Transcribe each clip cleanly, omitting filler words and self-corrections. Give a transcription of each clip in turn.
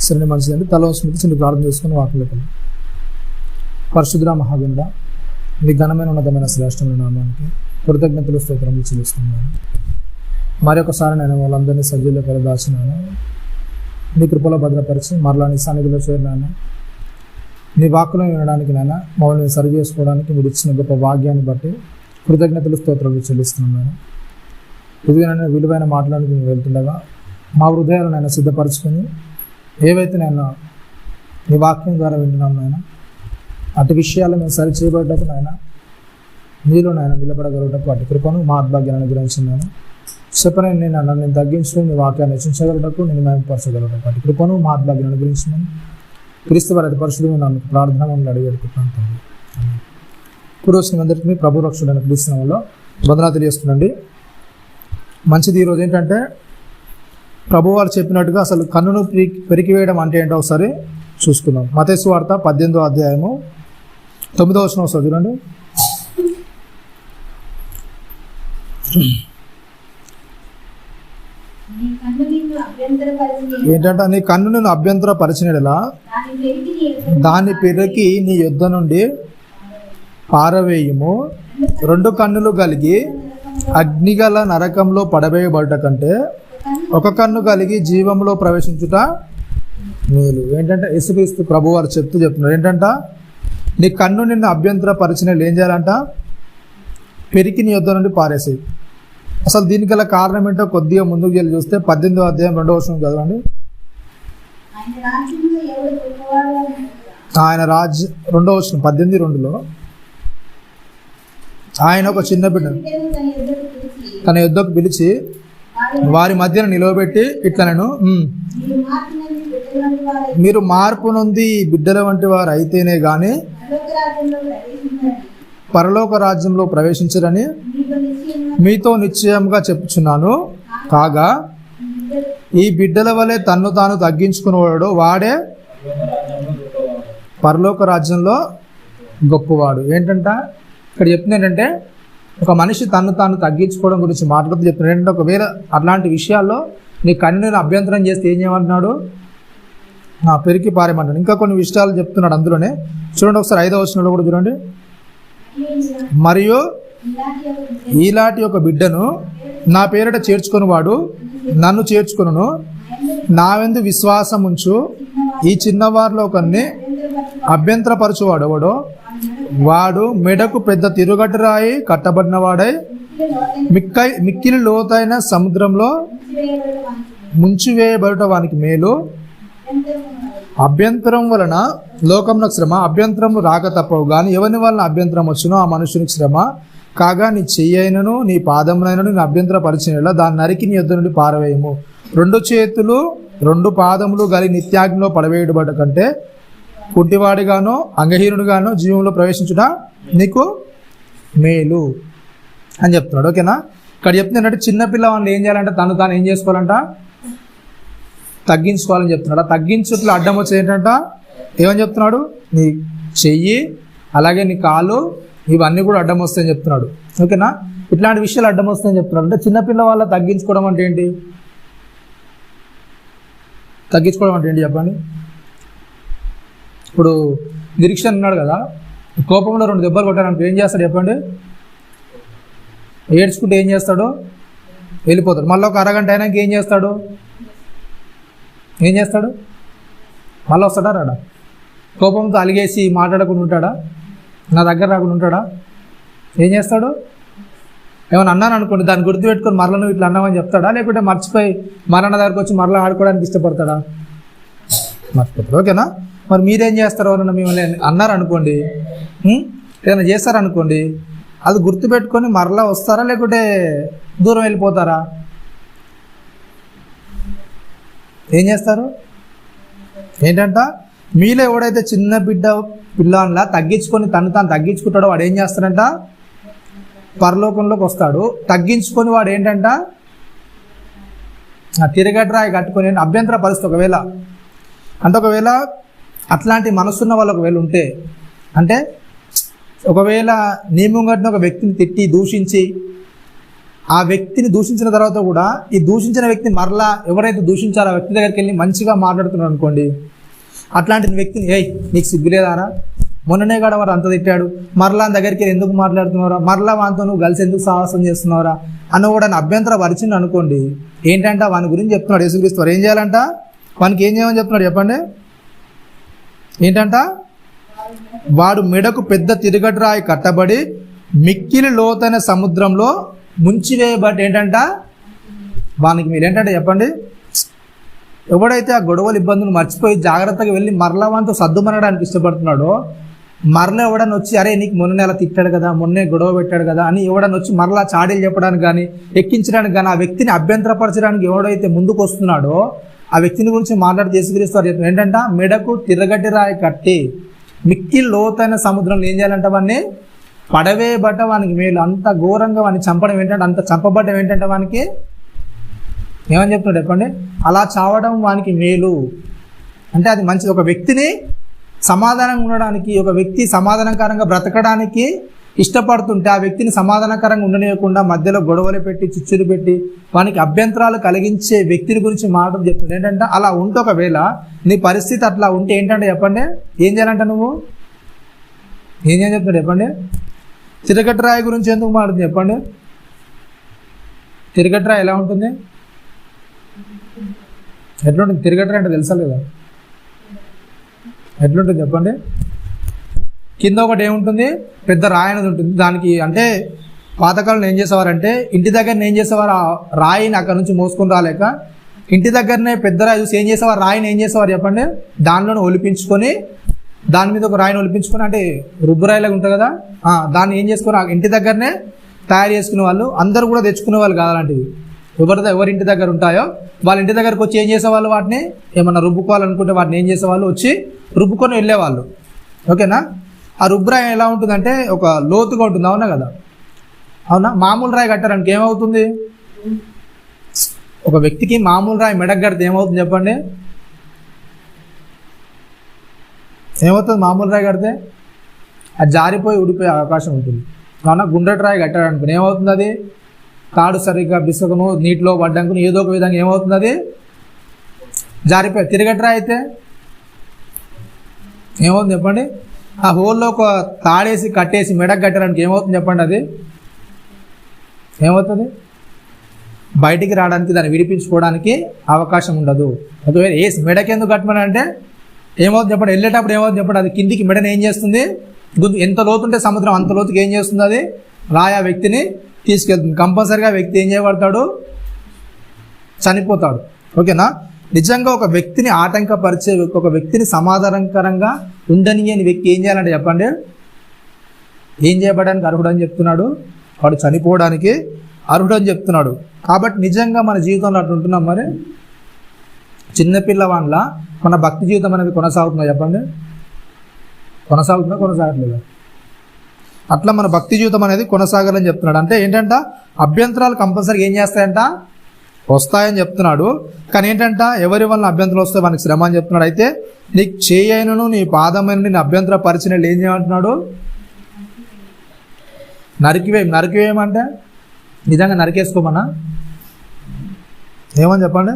సరే మంచిదండి. తల స్మృతి చిన్న ప్రార్థన చేసుకుని వాటిలోకి. పరిశుద్ధ మహాగణుడ, మీ ఘనమైన ఉన్నతమైన శ్రేష్టమైన నామానికి కృతజ్ఞతలు స్తోత్రములు చెల్లిస్తున్నాను. మరొకసారి నేను వాళ్ళందరినీ సజీవులో పెరదాచినాను. నీ కృపలో భద్రపరిచి మరలా నీ సన్నిధిలో చేరినాను. నీ వాక్కులను వినడానికి నాయన మమ్మల్ని సరి చేసుకోవడానికి మీరు ఇచ్చిన గొప్ప భాగ్యాన్ని బట్టి కృతజ్ఞతలు స్తోత్రాలు చెల్లిస్తున్నాను. ఇదిగైనా విలువైన మాటలకు మేము వెళ్తుండగా మా హృదయాలను నేను సిద్ధపరచుకొని ఏవైతే నేను నీ వాక్యం ద్వారా వింటున్నాను నాయన, అటు విషయాలు మేము సరి చేయబడ్డకు నాయన నీలో నాయన నిలబడగలటకు అటు కృపను మా ఆత్మభాగ్యాన్ని గురించినాను. చెప్పనని నేను తగ్గించుకొని నీ వాక్యాన్ని రచించగలటకు నేను మేమపరచగలటకు అటు కృపను మా ఆత్మభాగ్యాన్ని గురించినాను. క్రీస్తు వారి పరిశుద్ధంగా నన్ను ప్రార్థన మమ్మల్ని అడిగేడుకుంటున్నాను. పురోహితుని అందరికీ ప్రభు రక్షుడైన క్రీస్తు నామములో వందనాలు తెలియజేస్తున్నాండి. మంచిది. ఈరోజు ఏంటంటే ప్రభువారు చెప్పినట్టుగా అసలు కన్నును పెరికివేయడం అంటే ఏంటో ఒకసారి చూసుకుందాం. మత్తయి సువార్త 18వ అధ్యాయము 9వ వచనం ఒకసారి చూడండి. ఏంటంటే నీ కన్ను నేను అభ్యంతరపరిచినలా దాన్ని పెరికి నీ యుద్ధ నుండి పారవేయము. 2 కన్నులు కలిగి అగ్నిగల నరకంలో పడవేయబడ్డ కంటే 1 కన్ను కలిగి జీవంలో ప్రవేశించుట మేలు. ఏంటంటే యేసుక్రీస్తు ప్రభువారు చెప్తున్నారు ఏంటంట, నీ కన్ను నిన్ను అభ్యంతరపరిచిన ఏం చేయాలంట, పెరికి నీ యుద్ధ నుండి పారేసేయి. అసలు దీనికి గల కారణం ఏంటో కొద్దిగా ముందుకు వెళ్ళి చూస్తే 18వ అధ్యాయం 2వ వచనం చదవండి. ఆయన రాజ్యం 2వ వచనం 18:2లో ఆయన ఒక చిన్న బిడ్డ తన యుద్ధకు పిలిచి వారి మధ్యన నిలవబెట్టి ఇట్లా నేను మీరు మార్పు నొంది బిడ్డల వంటి వారు అయితేనే గాని పరలోక రాజ్యంలో ప్రవేశించరని మీతో నిశ్చయంగా చెప్పుచున్నాను. కాగా ఈ బిడ్డల వలె తన్ను తాను తగ్గించుకునేవాడు వాడే పరలోక రాజ్యంలో గొప్పవాడు. ఏంటంట ఇక్కడ చెప్తుంది ఏంటంటే, ఒక మనిషి తన్ను తాను తగ్గించుకోవడం గురించి మాట్లాడుతూ చెప్తున్నాడు. ఏంటంటే ఒకవేళ అట్లాంటి విషయాల్లో నీ కన్నుని అభ్యంతరం చేస్తే ఏం చేయమంటున్నాడు, పెరికి పారేయమంటాడు. ఇంకా కొన్ని విషయాలు చెప్తున్నాడు అందులోనే. చూడండి ఒకసారి 5వ వచనంలో కూడా చూడండి. మరియు ఈలాంటి ఒక బిడ్డను నా పేరిట చేర్చుకొని వాడు నన్ను చేర్చుకొనును. నావెందు విశ్వాసం ఉంచు. ఈ చిన్నవారిలో ఒకరిని అభ్యంతరపరచువాడు ఎవడో వాడు మెడకు పెద్ద తిరుగట్టు రాయి కట్టబడిన వాడై మిక్కిలి లోతైన సముద్రంలో ముంచివేయబడట వానికి మేలు. అభ్యంతరం వలన లోకంలో శ్రమ, అభ్యంతరము రాక తప్పవు కానీ ఎవరి వలన అభ్యంతరం వచ్చునో ఆ మనుషునికి శ్రమ. కాగా నీ చెయ్యైనను నీ పాదమునైనను నీ అభ్యంతర పరిచినలా దాన్ని నరికి నీ యుద్ధ నుండి పారవేయము. 2 చేతులు 2 పాదములు గలి నిత్యాగ్నిలో పడవేయబడ్డ కంటే కుంటివాడిగానో అంగహీనుడిగానో జీవంలో ప్రవేశించుట నీకు మేలు అని చెప్తున్నాడు. ఓకేనా. ఇక్కడ చెప్తుంది ఏంటంటే, చిన్నపిల్లవాడిని ఏం చేయాలంటే తను తాను ఏం చేసుకోవాలంట, తగ్గించుకోవాలని చెప్తున్నాడు. ఆ తగ్గించుట్లో అడ్డం వచ్చేది ఏంటంట, ఏమని చెప్తున్నాడు, నీ చెయ్యి అలాగే నీ కాలు ఇవన్నీ కూడా అడ్డం వస్తాయని చెప్తున్నాడు. ఓకేనా. ఇట్లాంటి విషయాలు అడ్డం వస్తాయని చెప్తున్నాడు. అంటే చిన్నపిల్ల వాళ్ళ తగ్గించుకోవడం అంటే ఏంటి, తగ్గించుకోవడం అంటే ఏంటి చెప్పండి. ఇప్పుడు నిరీక్షణ ఉన్నాడు కదా, కోపంలో 2 దెబ్బలు కొట్టారనుకో ఏం చేస్తాడు చెప్పండి, ఏడ్చుకుంటే ఏం చేస్తాడు, వెళ్ళిపోతాడు. మళ్ళీ ఒక అరగంట అయినాక ఏం చేస్తాడు, మళ్ళీ వస్తాడా రాడా, కోపంతో అలిగేసి మాట్లాడకుండా ఉంటాడా, నా దగ్గర రాకుండా ఉంటాడా, ఏం చేస్తాడు, ఏమైనా అన్నాను అనుకోండి దాన్ని గుర్తుపెట్టుకొని మరలా నువ్వు ఇట్లా అన్నామని చెప్తాడా, లేకుంటే మర్చిపోయి మరణ దగ్గరకు వచ్చి మరలా ఆడుకోవడానికి ఇష్టపడతాడా, మర్చిపోతాడు. ఓకేనా. మరి మీరేం చేస్తారు, ఎవరన్నా మిమ్మల్ని అన్నారు అనుకోండి, ఏదైనా చేస్తారనుకోండి, అది గుర్తుపెట్టుకొని మరలా వస్తారా లేకుంటే దూరం వెళ్ళిపోతారా, ఏం చేస్తారు. ఏంటంట, మీలో ఎవడైతే చిన్న పిల్లలా తగ్గించుకొని తను తాను తగ్గించుకుంటాడో వాడు ఏం చేస్తాడంట, పరలోకంలోకి వస్తాడు. తగ్గించుకొని వాడు ఏంటంట, తిరగట్రాయి కట్టుకొని అభ్యంతర పరిస్థితి ఒకవేళ అంటే, ఒకవేళ అట్లాంటి మనసున్న వాళ్ళు ఒకవేళ ఉంటే, అంటే ఒకవేళ నీ ముంగటిన ఒక వ్యక్తిని తిట్టి దూషించి ఆ వ్యక్తిని దూషించిన తర్వాత కూడా ఈ దూషించిన వ్యక్తిని మరలా ఎవరైతే దూషించారో ఆ వ్యక్తి దగ్గరికి వెళ్ళి మంచిగా మాట్లాడుతున్నారు అనుకోండి, అట్లాంటి వ్యక్తిని ఏయ్ నీకు సిగ్గులేదారా, మొన్ననే కూడా వారు అంత తిట్టాడు, మరలా దగ్గరికి వెళ్ళి ఎందుకు మాట్లాడుతున్నారా, మరలా వానితో నువ్వు కలిసి ఎందుకు సాహసం చేస్తున్నారా అని కూడా అభ్యంతరం పరిచింది అనుకోండి, ఏంటంటే వాని గురించి చెప్తున్నాడు యేసుక్రీస్తు వారు. ఏం చేయాలంట? వానికి ఏం చేయమని చెప్తున్నాడు చెప్పండి? ఏంటంట? వాడు మెడకు పెద్ద తిరగట్రాయి కట్టబడి మిక్కిలి లోతైన సముద్రంలో ముంచివేయబట్టి ఏంటంట వానికి మీరు ఏంటంటే చెప్పండి, ఎవడైతే ఆ గొడవలు ఇబ్బందులు మర్చిపోయి జాగ్రత్తగా వెళ్ళి మరలా వానితో సర్దుమనడానికి ఇష్టపడుతున్నాడో, మరలా ఎవడన్నా వచ్చి అరే నీకు మొన్న నెల తిట్టాడు కదా, మొన్నే గొడవ పెట్టాడు కదా అని ఎవడన్నా వచ్చి మరలా చాడీలు చెప్పడానికి కానీ ఎక్కించడానికి కానీ ఆ వ్యక్తిని అభ్యంతరపరచడానికి ఎవడైతే ముందుకు వస్తున్నాడో ఆ వ్యక్తిని గురించి మాట్లాడి యేసుక్రీస్తు చెప్తున్నారు ఏంటంట, మెడకు తిరగటి రాయి కట్టి మిక్కిలి లోతైన సముద్రంలో ఏం చేయాలంట వాడిని పడవేయబట్ట వానికి మేలు. అంత ఘోరంగా వాడిని చంపడం ఏంటంటే, అంత చంపబడ్డం ఏంటంటే వానికి ఏమని చెప్తున్నాడు చెప్పండి? అలా చావడం వానికి మేలు అంటే అది మంచిది. ఒక వ్యక్తిని సమాధానంగా ఉండడానికి, ఒక వ్యక్తి సమాధానకరంగా బ్రతకడానికి ఇష్టపడుతుంటే ఆ వ్యక్తిని సమాధానకరంగా ఉండనివ్వకుండా మధ్యలో గొడవలు పెట్టి చిచ్చులు పెట్టి వానికి అభ్యంతరాలు కలిగించే వ్యక్తిని గురించి మాటలు చెప్తుంది ఏంటంటే, అలా ఉంటే ఒకవేళ నీ పరిస్థితి అట్లా ఉంటే ఏంటంటే చెప్పండి, ఏం చేయాలంట నువ్వు? ఏం చేయాలని చెప్తాడు చెప్పండి? తిరగట్రాయి గురించి ఎందుకు మాట్లాడుతుంది చెప్పండి? తిరగట్రాయి ఎలా ఉంటుంది? ఎట్లుంటుంది తిరగట్రాయి అంటే తెలుసా లేదా? ఎట్లుంటుంది చెప్పండి? కింద ఒకటి ఏముంటుంది, పెద్ద రాయి అనేది ఉంటుంది. దానికి అంటే పాతకాలంలో ఏం చేసేవారంటే ఇంటి దగ్గరనే ఏం చేసేవారు, ఆ రాయిని అక్కడ నుంచి మోసుకొని రాలేక ఇంటి దగ్గరనే పెద్ద రాయి చూసి ఏం చేసేవారు, రాయిని ఏం చేసేవారు చెప్పండి, దానిలోనే ఒలిపించుకొని దాని మీద ఒక రాయిని ఒలిపించుకొని, అంటే రుబ్బురాయిలాగా ఉంటుంది కదా, దాన్ని ఏం చేసుకొని ఇంటి దగ్గరనే తయారు చేసుకునే వాళ్ళు. అందరూ కూడా తెచ్చుకునే వాళ్ళు కాదు అలాంటివి. ఎవరి ఇంటి దగ్గర ఉంటాయో వాళ్ళ ఇంటి దగ్గరకు వచ్చి ఏం చేసేవాళ్ళు, వాటిని ఏమన్నా రుబ్బుకోవాలనుకుంటే వాటిని ఏం చేసేవాళ్ళు, వచ్చి రుబ్బుకొని వెళ్ళేవాళ్ళు. ఓకేనా? ఆ రుబ్బురాయి ఎలా ఉంటుందంటే ఒక లోతుగా ఉంటుంది. అవునా కదా? అవునా? మామూలు రాయి కట్టారనుకో ఏమవుతుంది, ఒక వ్యక్తికి మామూలు రాయి మెడకు కడితే ఏమవుతుంది చెప్పండి? ఏమవుతుంది మామూలు రాయి కడితే? అది జారిపోయి ఊడిపోయే అవకాశం ఉంటుంది. అవునా? గుండ్రటి రాయి కట్టారనుకుని ఏమవుతుంది, అది తాడు సరిగ్గా బిసకను నీటిలో పడ్డానుకుని ఏదో ఒక విధంగా ఏమవుతుంది, అది జారిపోయి. తిరగటి రాయి అయితే ఏమవుతుంది చెప్పండి? ఆ హోల్లో ఒక తాడేసి కట్టేసి మెడకు కట్టారనుకో ఏమవుతుంది చెప్పండి? అది ఏమవుతుంది? బయటికి రావడానికి, దాన్ని విడిపించుకోవడానికి అవకాశం ఉండదు. ఒకవేళ వేసి మెడకి ఎందుకు కట్టమని అంటే ఏమవుతుంది చెప్పండి? వెళ్ళేటప్పుడు ఏమవుతుంది చెప్పండి? అది కిందికి మెడని ఏం చేస్తుంది, ఎంత లోతుంటే సముద్రం అంత లోతుకి ఏం చేస్తుంది, అది రాయి ఆ వ్యక్తిని తీసుకెళ్తుంది. కంపల్సరిగా వ్యక్తి ఏం చేయబడతాడు, చనిపోతాడు. ఓకేనా? నిజంగా ఒక వ్యక్తిని ఆటంకపరిచే, ఒక వ్యక్తిని సమాధానకరంగా ఉండనియని వ్యక్తి ఏం చేయాలంటే చెప్పండి, ఏం చేయబడడానికి అర్హుడు అని చెప్తున్నాడు, వాడు చనిపోవడానికి అర్హుడు అని చెప్తున్నాడు. కాబట్టి నిజంగా మన జీవితంలో అట్లా ఉంటున్నాం. మరి చిన్నపిల్లవాళ్ళ మన భక్తి జీవితం అనేది కొనసాగుతుందా చెప్పండి? కొనసాగట్లేదా? అట్లా మన భక్తి జీవితం అనేది కొనసాగాలని చెప్తున్నాడు. అంటే ఏంటంట, అభ్యంతరాలు కంపల్సరీగా ఏం చేస్తాయంట, వస్తాయని చెప్తున్నాడు. కానీ ఏంటంట, ఎవరి వల్ల అభ్యంతరాలు వస్తాయి వానికి శ్రమ అని చెప్తున్నాడు. అయితే నీకు చేయైనను నీ పాదమైన నేను అభ్యంతర పరిచిన ఏం చేయమంటున్నాడు, నరికివేయమంటే నిజంగా నరికేసుకోమన్నా? ఏమని చెప్పండి?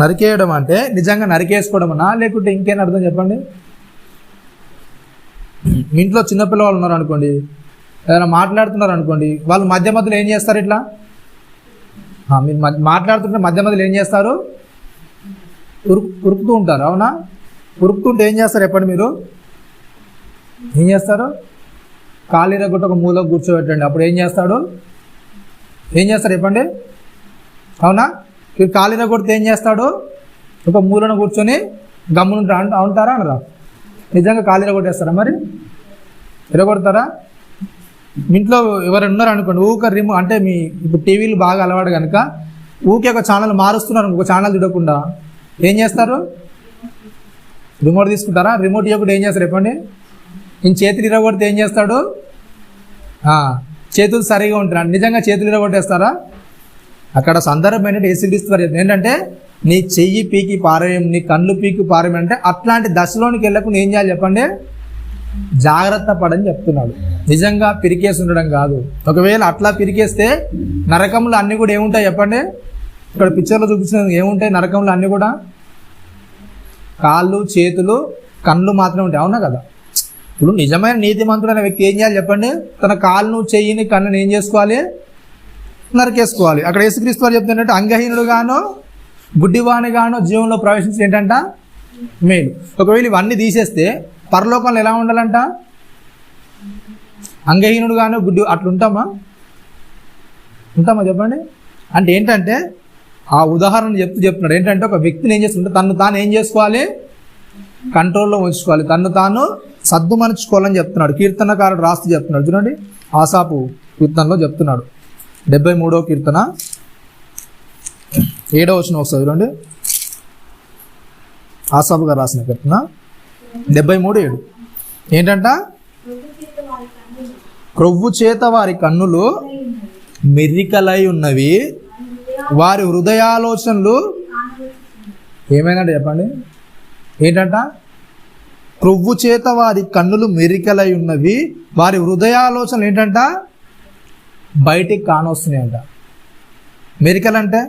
నరికేయడం అంటే నిజంగా నరికేసుకోవడం అన్నా, లేకుంటే ఇంకేం అర్థం చెప్పండి? మీ ఇంట్లో చిన్నపిల్లవాళ్ళు ఉన్నారు అనుకోండి, ఏదైనా మాట్లాడుతున్నారు అనుకోండి, వాళ్ళు మధ్య మధ్యలో ఏం చేస్తారు, ఇట్లా మీరు మాట్లాడుతుంటే మధ్య మధ్యలో ఏం చేస్తారు, ఉరుకుతూ ఉంటారు. అవునా? ఉరుకుతుంటే ఏం చేస్తారు చెప్పండి? మీరు ఏం చేస్తారు? ఖాళీ రగ్గొట్టు ఒక మూలకు కూర్చోబెట్టండి. అప్పుడు ఏం చేస్తారు చెప్పండి? అవునా? మీరు ఖాళీ రగ్గొడితే ఏం చేస్తాడు, ఒక మూలను కూర్చొని గమ్మునుంటా ఉంటారా అనరా? నిజంగా ఖాళీ రగొట్టేస్తారా? మరి ఎరగొడతారా? ఇంట్లో ఎవరు ఉన్నారు అనుకోండి, ఊక రిమోట్ అంటే మీ ఇప్పుడు టీవీలు బాగా అలవాటు కనుక ఊకే ఒక ఛానల్ మారుస్తున్నారు, ఒక ఛానల్ చూడకుండా ఏం చేస్తారు, రిమోట్ తీసుకుంటారా? రిమోట్ ఇవ్వకుండా ఏం చేస్తారు చెప్పండి? నేను చేతులు ఇరగొడితే ఏం చేస్తాడు, చేతులు సరిగా ఉంటారు. నిజంగా చేతులు ఇరగొట్టేస్తారా? అక్కడ సందర్భం ఏంటంటే యేసుక్రీస్తు ఏంటంటే నీ చెయ్యి పీకి పారేయం, నీ కళ్ళు పీకి పారేయం అంటే అట్లాంటి దశలోనికి వెళ్ళకుండా ఏం చేయాలి చెప్పండి? జాగ్రత్త పడని చెప్తున్నాడు. నిజంగా పిరికేసి ఉండడం కాదు. ఒకవేళ అట్లా పిరికేస్తే నరకంలో అన్నీ కూడా ఏముంటాయి చెప్పండి? ఇక్కడ పిక్చర్లో చూపించిన ఏముంటాయి నరకంలో అన్నీ కూడా? కాళ్ళు, చేతులు, కళ్ళు మాత్రమే ఉంటాయి. అవునా కదా? ఇప్పుడు నిజమైన నీతిమంతుడైన వ్యక్తి ఏం చేయాలి చెప్పండి? తన కాళ్ళను, చెయ్యిని, కన్నుని ఏం చేసుకోవాలి? నరికేసుకోవాలి. అక్కడ యేసుక్రీస్తు వారు చెప్తున్నట్టు అంగహీనుడుగానో గుడ్డివానిగానో జీవంలో ప్రవేశించి ఏంటంట? మేలు. ఒకవేళ ఇవన్నీ తీసేస్తే పరలోకంలో ఎలా ఉండాలంట? అంగహీనుడుగానో గుడ్డి అట్లుంటామా? ఉంటామా చెప్పండి? అంటే ఏంటంటే ఆ ఉదాహరణ చెప్తున్నాడు. ఏంటంటే ఒక వ్యక్తిని ఏం చేస్తుంటే తను తాను ఏం చేసుకోవాలి? కంట్రోల్లో ఉంచుకోవాలి, తను తాను సద్దుమనుచుకోవాలని చెప్తున్నాడు. కీర్తనకారుడు రాస్తూ చెప్తున్నాడు. చూడండి, ఆసాపు కీర్తనలో చెప్తున్నాడు. 73వ కీర్తన 7వ వచనం ఒకసారి చూడండి. ఆసాపు గారు రాసిన కీర్తన 73:7 ఏంటంట? క్రొవ్వు చేత వారి కన్నులు మెరికలై ఉన్నవి, వారి హృదయాలోచనలు ఏమైందంటే చెప్పండి? ఏంటంట? క్రొవ్వు చేత వారి కన్నులు మెరికలై ఉన్నవి, వారి హృదయాలోచనలు ఏంటంట? బయటికి కానొస్తున్నాయంట. మెరికల్ అంటే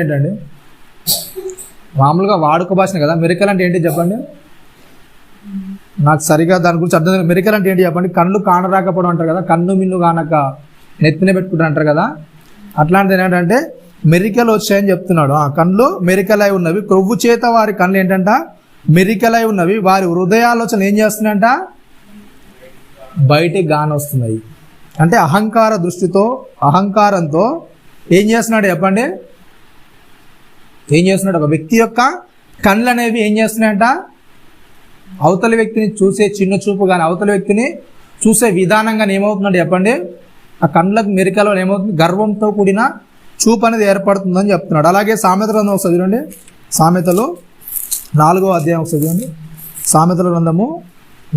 ఏంటండి? మామూలుగా వాడుక భాషనే కదా. మెరికల్ అంటే ఏంటి చెప్పండి? నాకు సరిగా దాని గురించి అర్థం. మెరికల్ అంటే ఏంటి చెప్పండి? కళ్ళు కానరాకపోవడం అంటారు కదా, కన్ను మిన్ను కానక నెత్తిన పెట్టుకుంటారు అంటారు కదా. అట్లాంటిది ఏంటంటే మెరికలు వచ్చాయని చెప్తున్నాడు. కళ్ళు మెరికలై ఉన్నవి, క్రొవ్వు చేత వారి కళ్ళు ఏంటంట? మెరికలై ఉన్నవి, వారి హృదయాలోచన ఏం చేస్తున్నాయంట? బయటికి గానొస్తున్నాయి. అంటే అహంకార దృష్టితో, అహంకారంతో ఏం చేస్తున్నాడు చెప్పండి? ఏం చేస్తున్నాడు? ఒక వ్యక్తి యొక్క కళ్ళు అనేవి ఏం చేస్తున్నాయంట? అవతలి వ్యక్తిని చూసే చిన్న చూపు కానీ, అవతలి వ్యక్తిని చూసే విధానం కానీ ఏమవుతుందంటే చెప్పండి? ఆ కళ్ళకు మెరికలో ఏమవుతుంది? గర్వంతో కూడిన చూపు అనేది ఏర్పడుతుందని చెప్తున్నాడు. అలాగే సామెతల గ్రంథం ఒకసారి చూడండి. సామెతలు 4వ అధ్యాయం ఒకసారి చూడండి. సామెతల గ్రంథము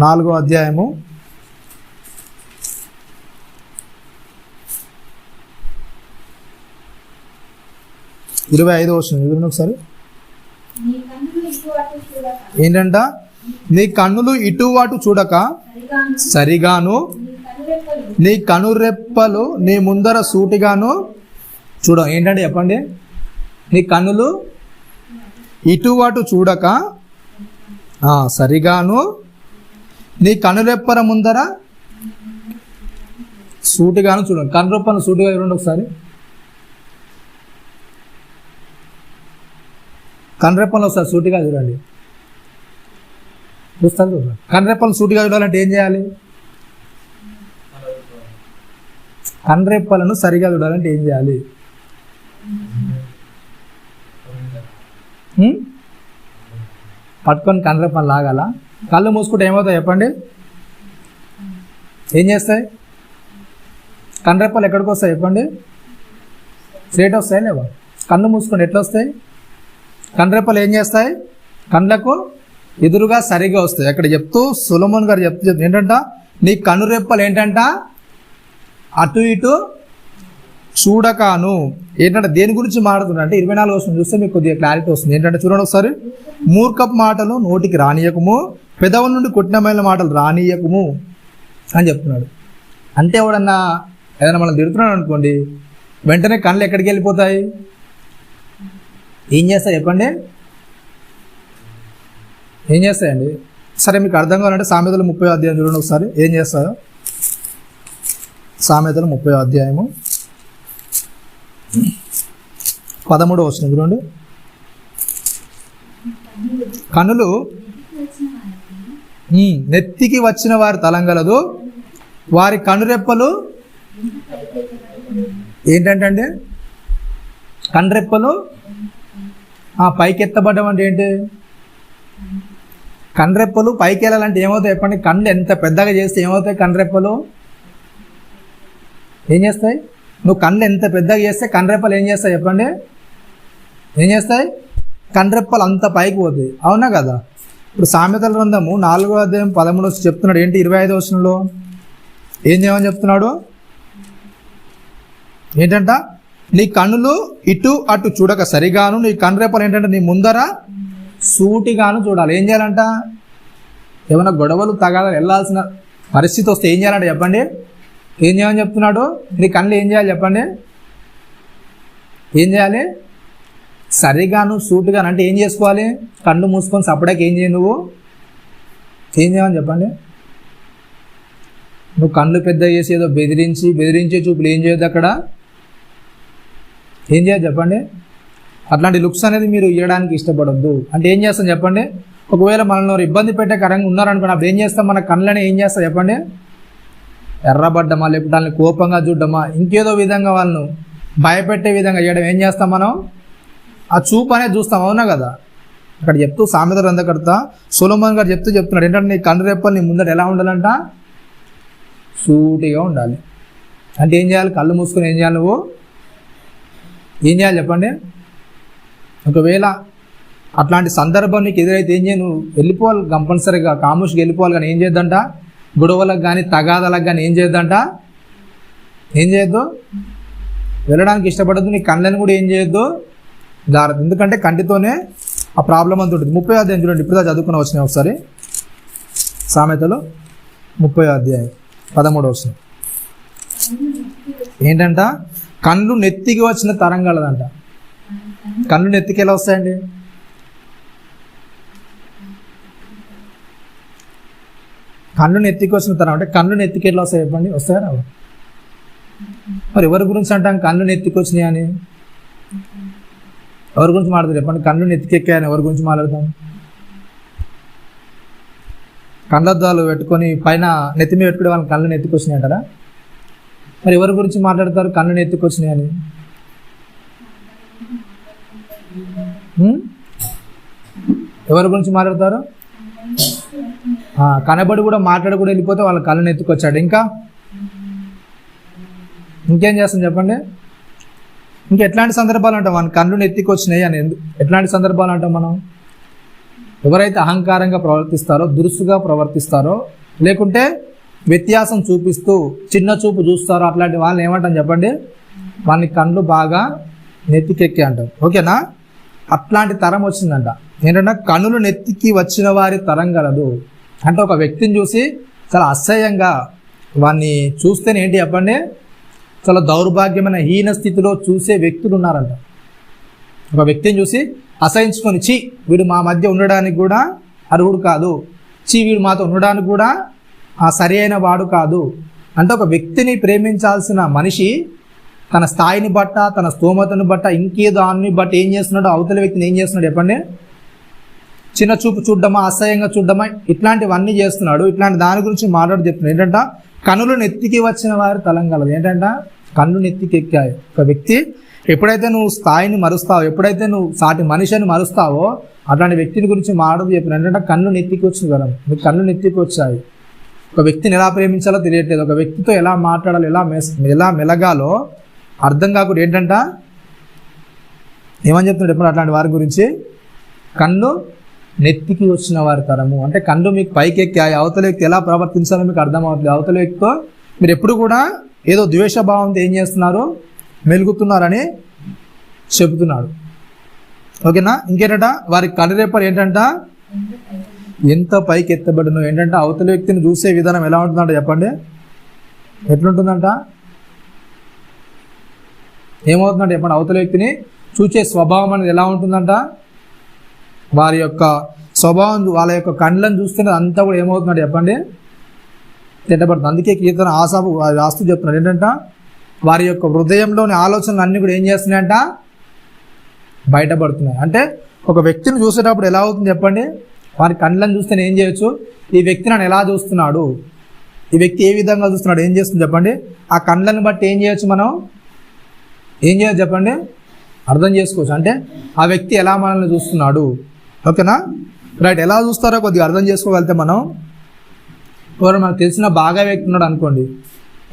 4వ అధ్యాయము 25వ వచనం చూడండి ఒకసారి. ఏంటంట? నీ కన్నులు ఇటు అటు చూడక సరిగాను, నీ కనురెప్పలు నీ ముందర సూటిగాను చూడ. ఏంటంటే చెప్పండి? నీ కన్నులు ఇటు అటు చూడక సరిగాను, నీ కనురెప్పల ముందర సూటిగాను చూడండి. కనురెప్పను సూటిగా చూడండి ఒకసారి. కనురెప్పలు ఒకసారి సూటిగా చూడండి. చూస్తారు? కనురెప్పలు సూటిగా చూడాలంటే ఏం చేయాలి? కనురెప్పలను సరిగా చూడాలంటే ఏం చేయాలి? పట్టుకొని కనురెప్పలు లాగాల. కళ్ళు మూసుకుంటే ఏమవుతాయి చెప్పండి? ఏం చేస్తాయి? కనురెప్పలు ఎక్కడికి వస్తాయి చెప్పండి? స్ట్రేట్ వస్తాయి లేవా? కన్ను మూసుకొని ఎట్లా వస్తాయి? కనురెప్పలు ఏం చేస్తాయి? కళ్ళకు ఎదురుగా సరిగా వస్తాయి. అక్కడ చెప్తూ సొలొమోన్ గారు చెప్తూ ఏంటంట? నీ కనురెప్పలు ఏంటంట? అటు ఇటు చూడకాను. ఏంటంటే దేని గురించి మాట్లాడుతున్నా అంటే 24వ వచనం చూస్తే మీకు కొద్దిగా క్లారిటీ వస్తుంది. ఏంటంటే చూడండి ఒకసారి. మూర్ఖపు మాటలు నోటికి రానియకము, పెదవుల నుండి కఠినమైన మాటలు రానియకము అని చెప్తున్నాడు. అంటే ఎవడన్నా ఏదైనా మనం తిడుతున్నాడు అనుకోండి, వెంటనే కళ్ళు ఎక్కడికి వెళ్ళిపోతాయి? ఏం చేస్తాయి చెప్పండి? ఏం చేస్తాయండి? సరే మీకు అర్థం కావాలంటే సామెతలు 30వ అధ్యాయం చూడండి ఒకసారి. ఏం చేస్తారో సామెతలు 30వ అధ్యాయము 13వ వచనం చూడండి. కనులు నెత్తికి వచ్చిన వారి తలంగలదు, వారి కనురెప్పలు ఏంటంటే కనురెప్పలు పైకెత్తబడ్డం అంటే ఏంటి? కనురెప్పలు పైకి వెళ్ళాలంటే ఏమవుతాయి చెప్పండి? కళ్ళు ఎంత పెద్దగా చేస్తే ఏమవుతాయి? కనురెప్పలు ఏం చేస్తాయి? నువ్వు కళ్ళు ఎంత పెద్దగా చేస్తే కనురెప్పలు ఏం చేస్తాయి చెప్పండి? ఏం చేస్తాయి? కనురెప్పలు అంత పైకి పోతాయి. అవునా కదా? ఇప్పుడు సామెతల గ్రంథము 4వ అధ్యాయం 13 చెప్తున్నాడు. ఏంటి? 25వ వచనంలో ఏం చేయమని చెప్తున్నాడు? ఏంటంట? నీ కన్నులు ఇటు అటు చూడక సరిగాను, నీ కనురెప్పలు ఏంటంటే నీ ముందర సూటిగాను చూడాలి. ఏం చేయాలంట? ఏమైనా గొడవలు తగాదాలు వెళ్ళాల్సిన పరిస్థితి వస్తే ఏం చేయాలంటే చెప్పండి. ఏం చేయాలని చెప్తున్నాడు? నీ కళ్ళు ఏం చేయాలి చెప్పండి? ఏం చేయాలి? సరిగాను సూటుగాను అంటే ఏం చేసుకోవాలి? కళ్ళు మూసుకొని సపడాకి ఏం చేయి, నువ్వు ఏం చేయాలని చెప్పండి. నువ్వు కళ్ళు పెద్ద చేసి ఏదో బెదిరించే చూపులు ఏం చేయొద్దు అక్కడ. ఏం చేయదు చెప్పండి. అట్లాంటి లుక్స్ అనేది మీరు ఇవ్వడానికి ఇష్టపడద్దు. అంటే ఏం చేస్తాం చెప్పండి? ఒకవేళ మనల్ని ఇబ్బంది పెట్టే కరంగా ఉన్నారనుకోండి, అప్పుడు ఏం చేస్తాం? మన కళ్ళని ఏం చేస్తాం చెప్పండి? ఎర్రబడ్డమా, లేకపోతే వాళ్ళని కోపంగా చూడడమా, ఇంకేదో విధంగా వాళ్ళను భయపెట్టే విధంగా చేయడం ఏం చేస్తాం మనం? ఆ చూపు అనేది చూస్తాం. అవునా కదా? అక్కడ చెప్తూ సామెత గ్రంథకర్త సొలొమోన్ గారు చెప్తున్నాడు ఏంటంటే, నీ కన్ను రెప్పలు నీ ముందట ఎలా ఉండాలంట? సూటిగా ఉండాలి. అంటే ఏం చేయాలి? కళ్ళు మూసుకొని ఏం చేయాలి? నువ్వు ఏం చేయాలి చెప్పండి? ఒకవేళ అట్లాంటి సందర్భం నీకు ఎదురైతే ఏం చేయ, నువ్వు వెళ్ళిపోవాలి కంపల్సరీగా, కాముష్కి వెళ్ళిపోవాలి. కానీ ఏం చేద్దంట? గొడవలకు కానీ తగాదాలకు కానీ ఏం చేద్దంట? ఏం చేయొద్దు? వెళ్ళడానికి ఇష్టపడద్దు. నీ కళ్ళని కూడా ఏం చేయొద్దు? జాగ్రత్త. ఎందుకంటే కంటితోనే ఆ ప్రాబ్లం అంత ఉంటుంది. 30వ అధ్యాయం చూడండి, ఇప్పుడు చదువుకుని వచ్చినాయి ఒకసారి. సామెతలు 30వ అధ్యాయం 13వ వచనం ఏంటంట? కళ్ళు నెత్తికి వచ్చిన తరం కలదంట. కళ్ళు నెత్తికి ఎలా వస్తాయండి? కళ్ళు నెత్తికి వచ్చిన తరం అంటే కళ్ళు నెత్తికి ఎట్లా వస్తాయి చెప్పండి? వస్తాయా రావు? మరి ఎవరి గురించి అంటాం కళ్ళు నెత్తికి వచ్చినాయి అని? ఎవరి గురించి మాట్లాడతారు చెప్పండి? కళ్ళు నెత్తికెక్కాయని ఎవరి గురించి మాట్లాడతాం? కళ్ళద్దాలు పెట్టుకొని పైన నెత్తి మీద పెట్టుకునే వాళ్ళని కళ్ళు నెత్తికి వచ్చినాయి అంటారా? మరి ఎవరి గురించి మాట్లాడతారు కళ్ళు నెత్తికి వచ్చినాయి అని? ఎవరి గురించి మాట్లాడతారు? కనబడి కూడా మాట్లాడి కూడా వెళ్ళిపోతే వాళ్ళ కళ్ళు నెత్తుకొచ్చాడు. ఇంకేం చేస్తాం చెప్పండి? ఇంకా ఎట్లాంటి సందర్భాలు అంటాం మన కళ్ళు నెత్తికొచ్చినాయి అని? ఎట్లాంటి సందర్భాలు అంటాం మనం? ఎవరైతే అహంకారంగా ప్రవర్తిస్తారో, దురుసుగా ప్రవర్తిస్తారో, లేకుంటే వ్యత్యాసం చూపిస్తూ చిన్న చూపు చూస్తారో, అట్లాంటి వాళ్ళని ఏమంటాం చెప్పండి? వాళ్ళని కళ్ళు బాగా నెత్తికెక్కి అంటాం. ఓకేనా? అట్లాంటి తరం వచ్చిందంట. ఏంటంటే కన్నులు నెత్తికి వచ్చిన వారి తరం కలదు. అంటే ఒక వ్యక్తిని చూసి చాలా అసహ్యంగా వాడిని చూస్తేనే ఏంటి చెప్పండి? చాలా దౌర్భాగ్యమైన హీన స్థితిలో చూసే వ్యక్తులు ఉన్నారంట. ఒక వ్యక్తిని చూసి అసహించుకొని, చీ వీడు మా మధ్య ఉండడానికి కూడా అర్హుడు కాదు, చీ వీడు మాతో ఉండడానికి కూడా సరి అయిన వాడు కాదు అంటే, ఒక వ్యక్తిని ప్రేమించాల్సిన మనిషి తన స్థాయిని బట్ట, తన స్తోమతను బట్ట, ఇంకేదో దాన్ని బట్టి ఏం చేస్తున్నాడో అవతల వ్యక్తిని ఏం చేస్తున్నాడు చెప్పండి? చిన్న చూపు చూడడమా, అసహ్యంగా చూడడమా, ఇట్లాంటివన్నీ చేస్తున్నాడు. ఇట్లాంటి దాని గురించి మాట్లాడి చెప్తున్నాడు. ఏంటంట? కన్నులు నెత్తికి వచ్చిన వారి తలం కలదు. ఏంటంట? కన్ను నెత్తికి ఎక్కాయి. ఒక వ్యక్తి ఎప్పుడైతే నువ్వు స్థాయిని మరుస్తావో, ఎప్పుడైతే నువ్వు సాటి మనిషిని మరుస్తావో, అట్లాంటి వ్యక్తిని గురించి మాట్లాడి చెప్పిన ఏంటంటే కన్ను నెత్తికి వచ్చిన వరం. మీకు కన్ను నెత్తికి వచ్చాయి. ఒక వ్యక్తిని ఎలా ప్రేమించాలో తెలియట్లేదు, ఒక వ్యక్తితో ఎలా మాట్లాడాలో, ఎలా మెలగాలో అర్థం కాకుండా ఏంటంట? ఏమని చెప్తున్నాడు ఎప్పుడు అట్లాంటి వారి గురించి? కన్ను నెత్తికి వచ్చిన వారి తరము. అంటే కన్ను మీకు పైకి ఎక్కాయి, అవతల వ్యక్తి ఎలా ప్రవర్తించాలో మీకు అర్థం అవ్వట్లేదు. అవతల వ్యక్తితో మీరు ఎప్పుడు కూడా ఏదో ద్వేషభావంతో ఏం చేస్తున్నారు? మెలుగుతున్నారని చెబుతున్నాడు. ఓకేనా? ఇంకేంటంట? వారి కనురెప్పలు ఏంటంట? ఎంత పైకి ఎత్తబడినో. ఏంటంటే అవతల వ్యక్తిని చూసే విధానం ఎలా ఉంటుందంట చెప్పండి? ఎట్లుంటుందంట? ఏమవుతుందంట చెప్పండి? అవతల వ్యక్తిని చూసే స్వభావం అనేది ఎలా ఉంటుందంట? వారి యొక్క స్వభావం, వాళ్ళ యొక్క కళ్ళను చూస్తేనే అంతా కూడా ఏమవుతుందంట చెప్పండి? తిట్టబడుతుంది. అందుకే కీర్తన ఆసాపు రాస్తూ చెప్తున్నాడు ఏంటంట? వారి యొక్క హృదయంలోని ఆలోచనలు అన్నీ కూడా ఏం చేస్తున్నాయంట? బయటపడుతున్నాయి. అంటే ఒక వ్యక్తిని చూసేటప్పుడు ఎలా అవుతుంది చెప్పండి? వారి కళ్ళను చూస్తేనే ఏం చేయొచ్చు? ఈ వ్యక్తి నన్ను ఎలా చూస్తున్నాడు, ఈ వ్యక్తి ఏ విధంగా చూస్తున్నాడు, ఏం చేస్తుంది చెప్పండి? ఆ కళ్ళను బట్టి ఏం చేయొచ్చు? మనం ఏం చేయొచ్చు చెప్పండి? అర్థం చేసుకోవచ్చు. అంటే ఆ వ్యక్తి ఎలా మనల్ని చూస్తున్నాడు. ఓకేనా? రైట్. ఎలా చూస్తారో కొద్దిగా అర్థం చేసుకోగలిగితే మనం, ఎవరు మనకు తెలిసిన బాగా వ్యక్తి ఉన్నాడు అనుకోండి,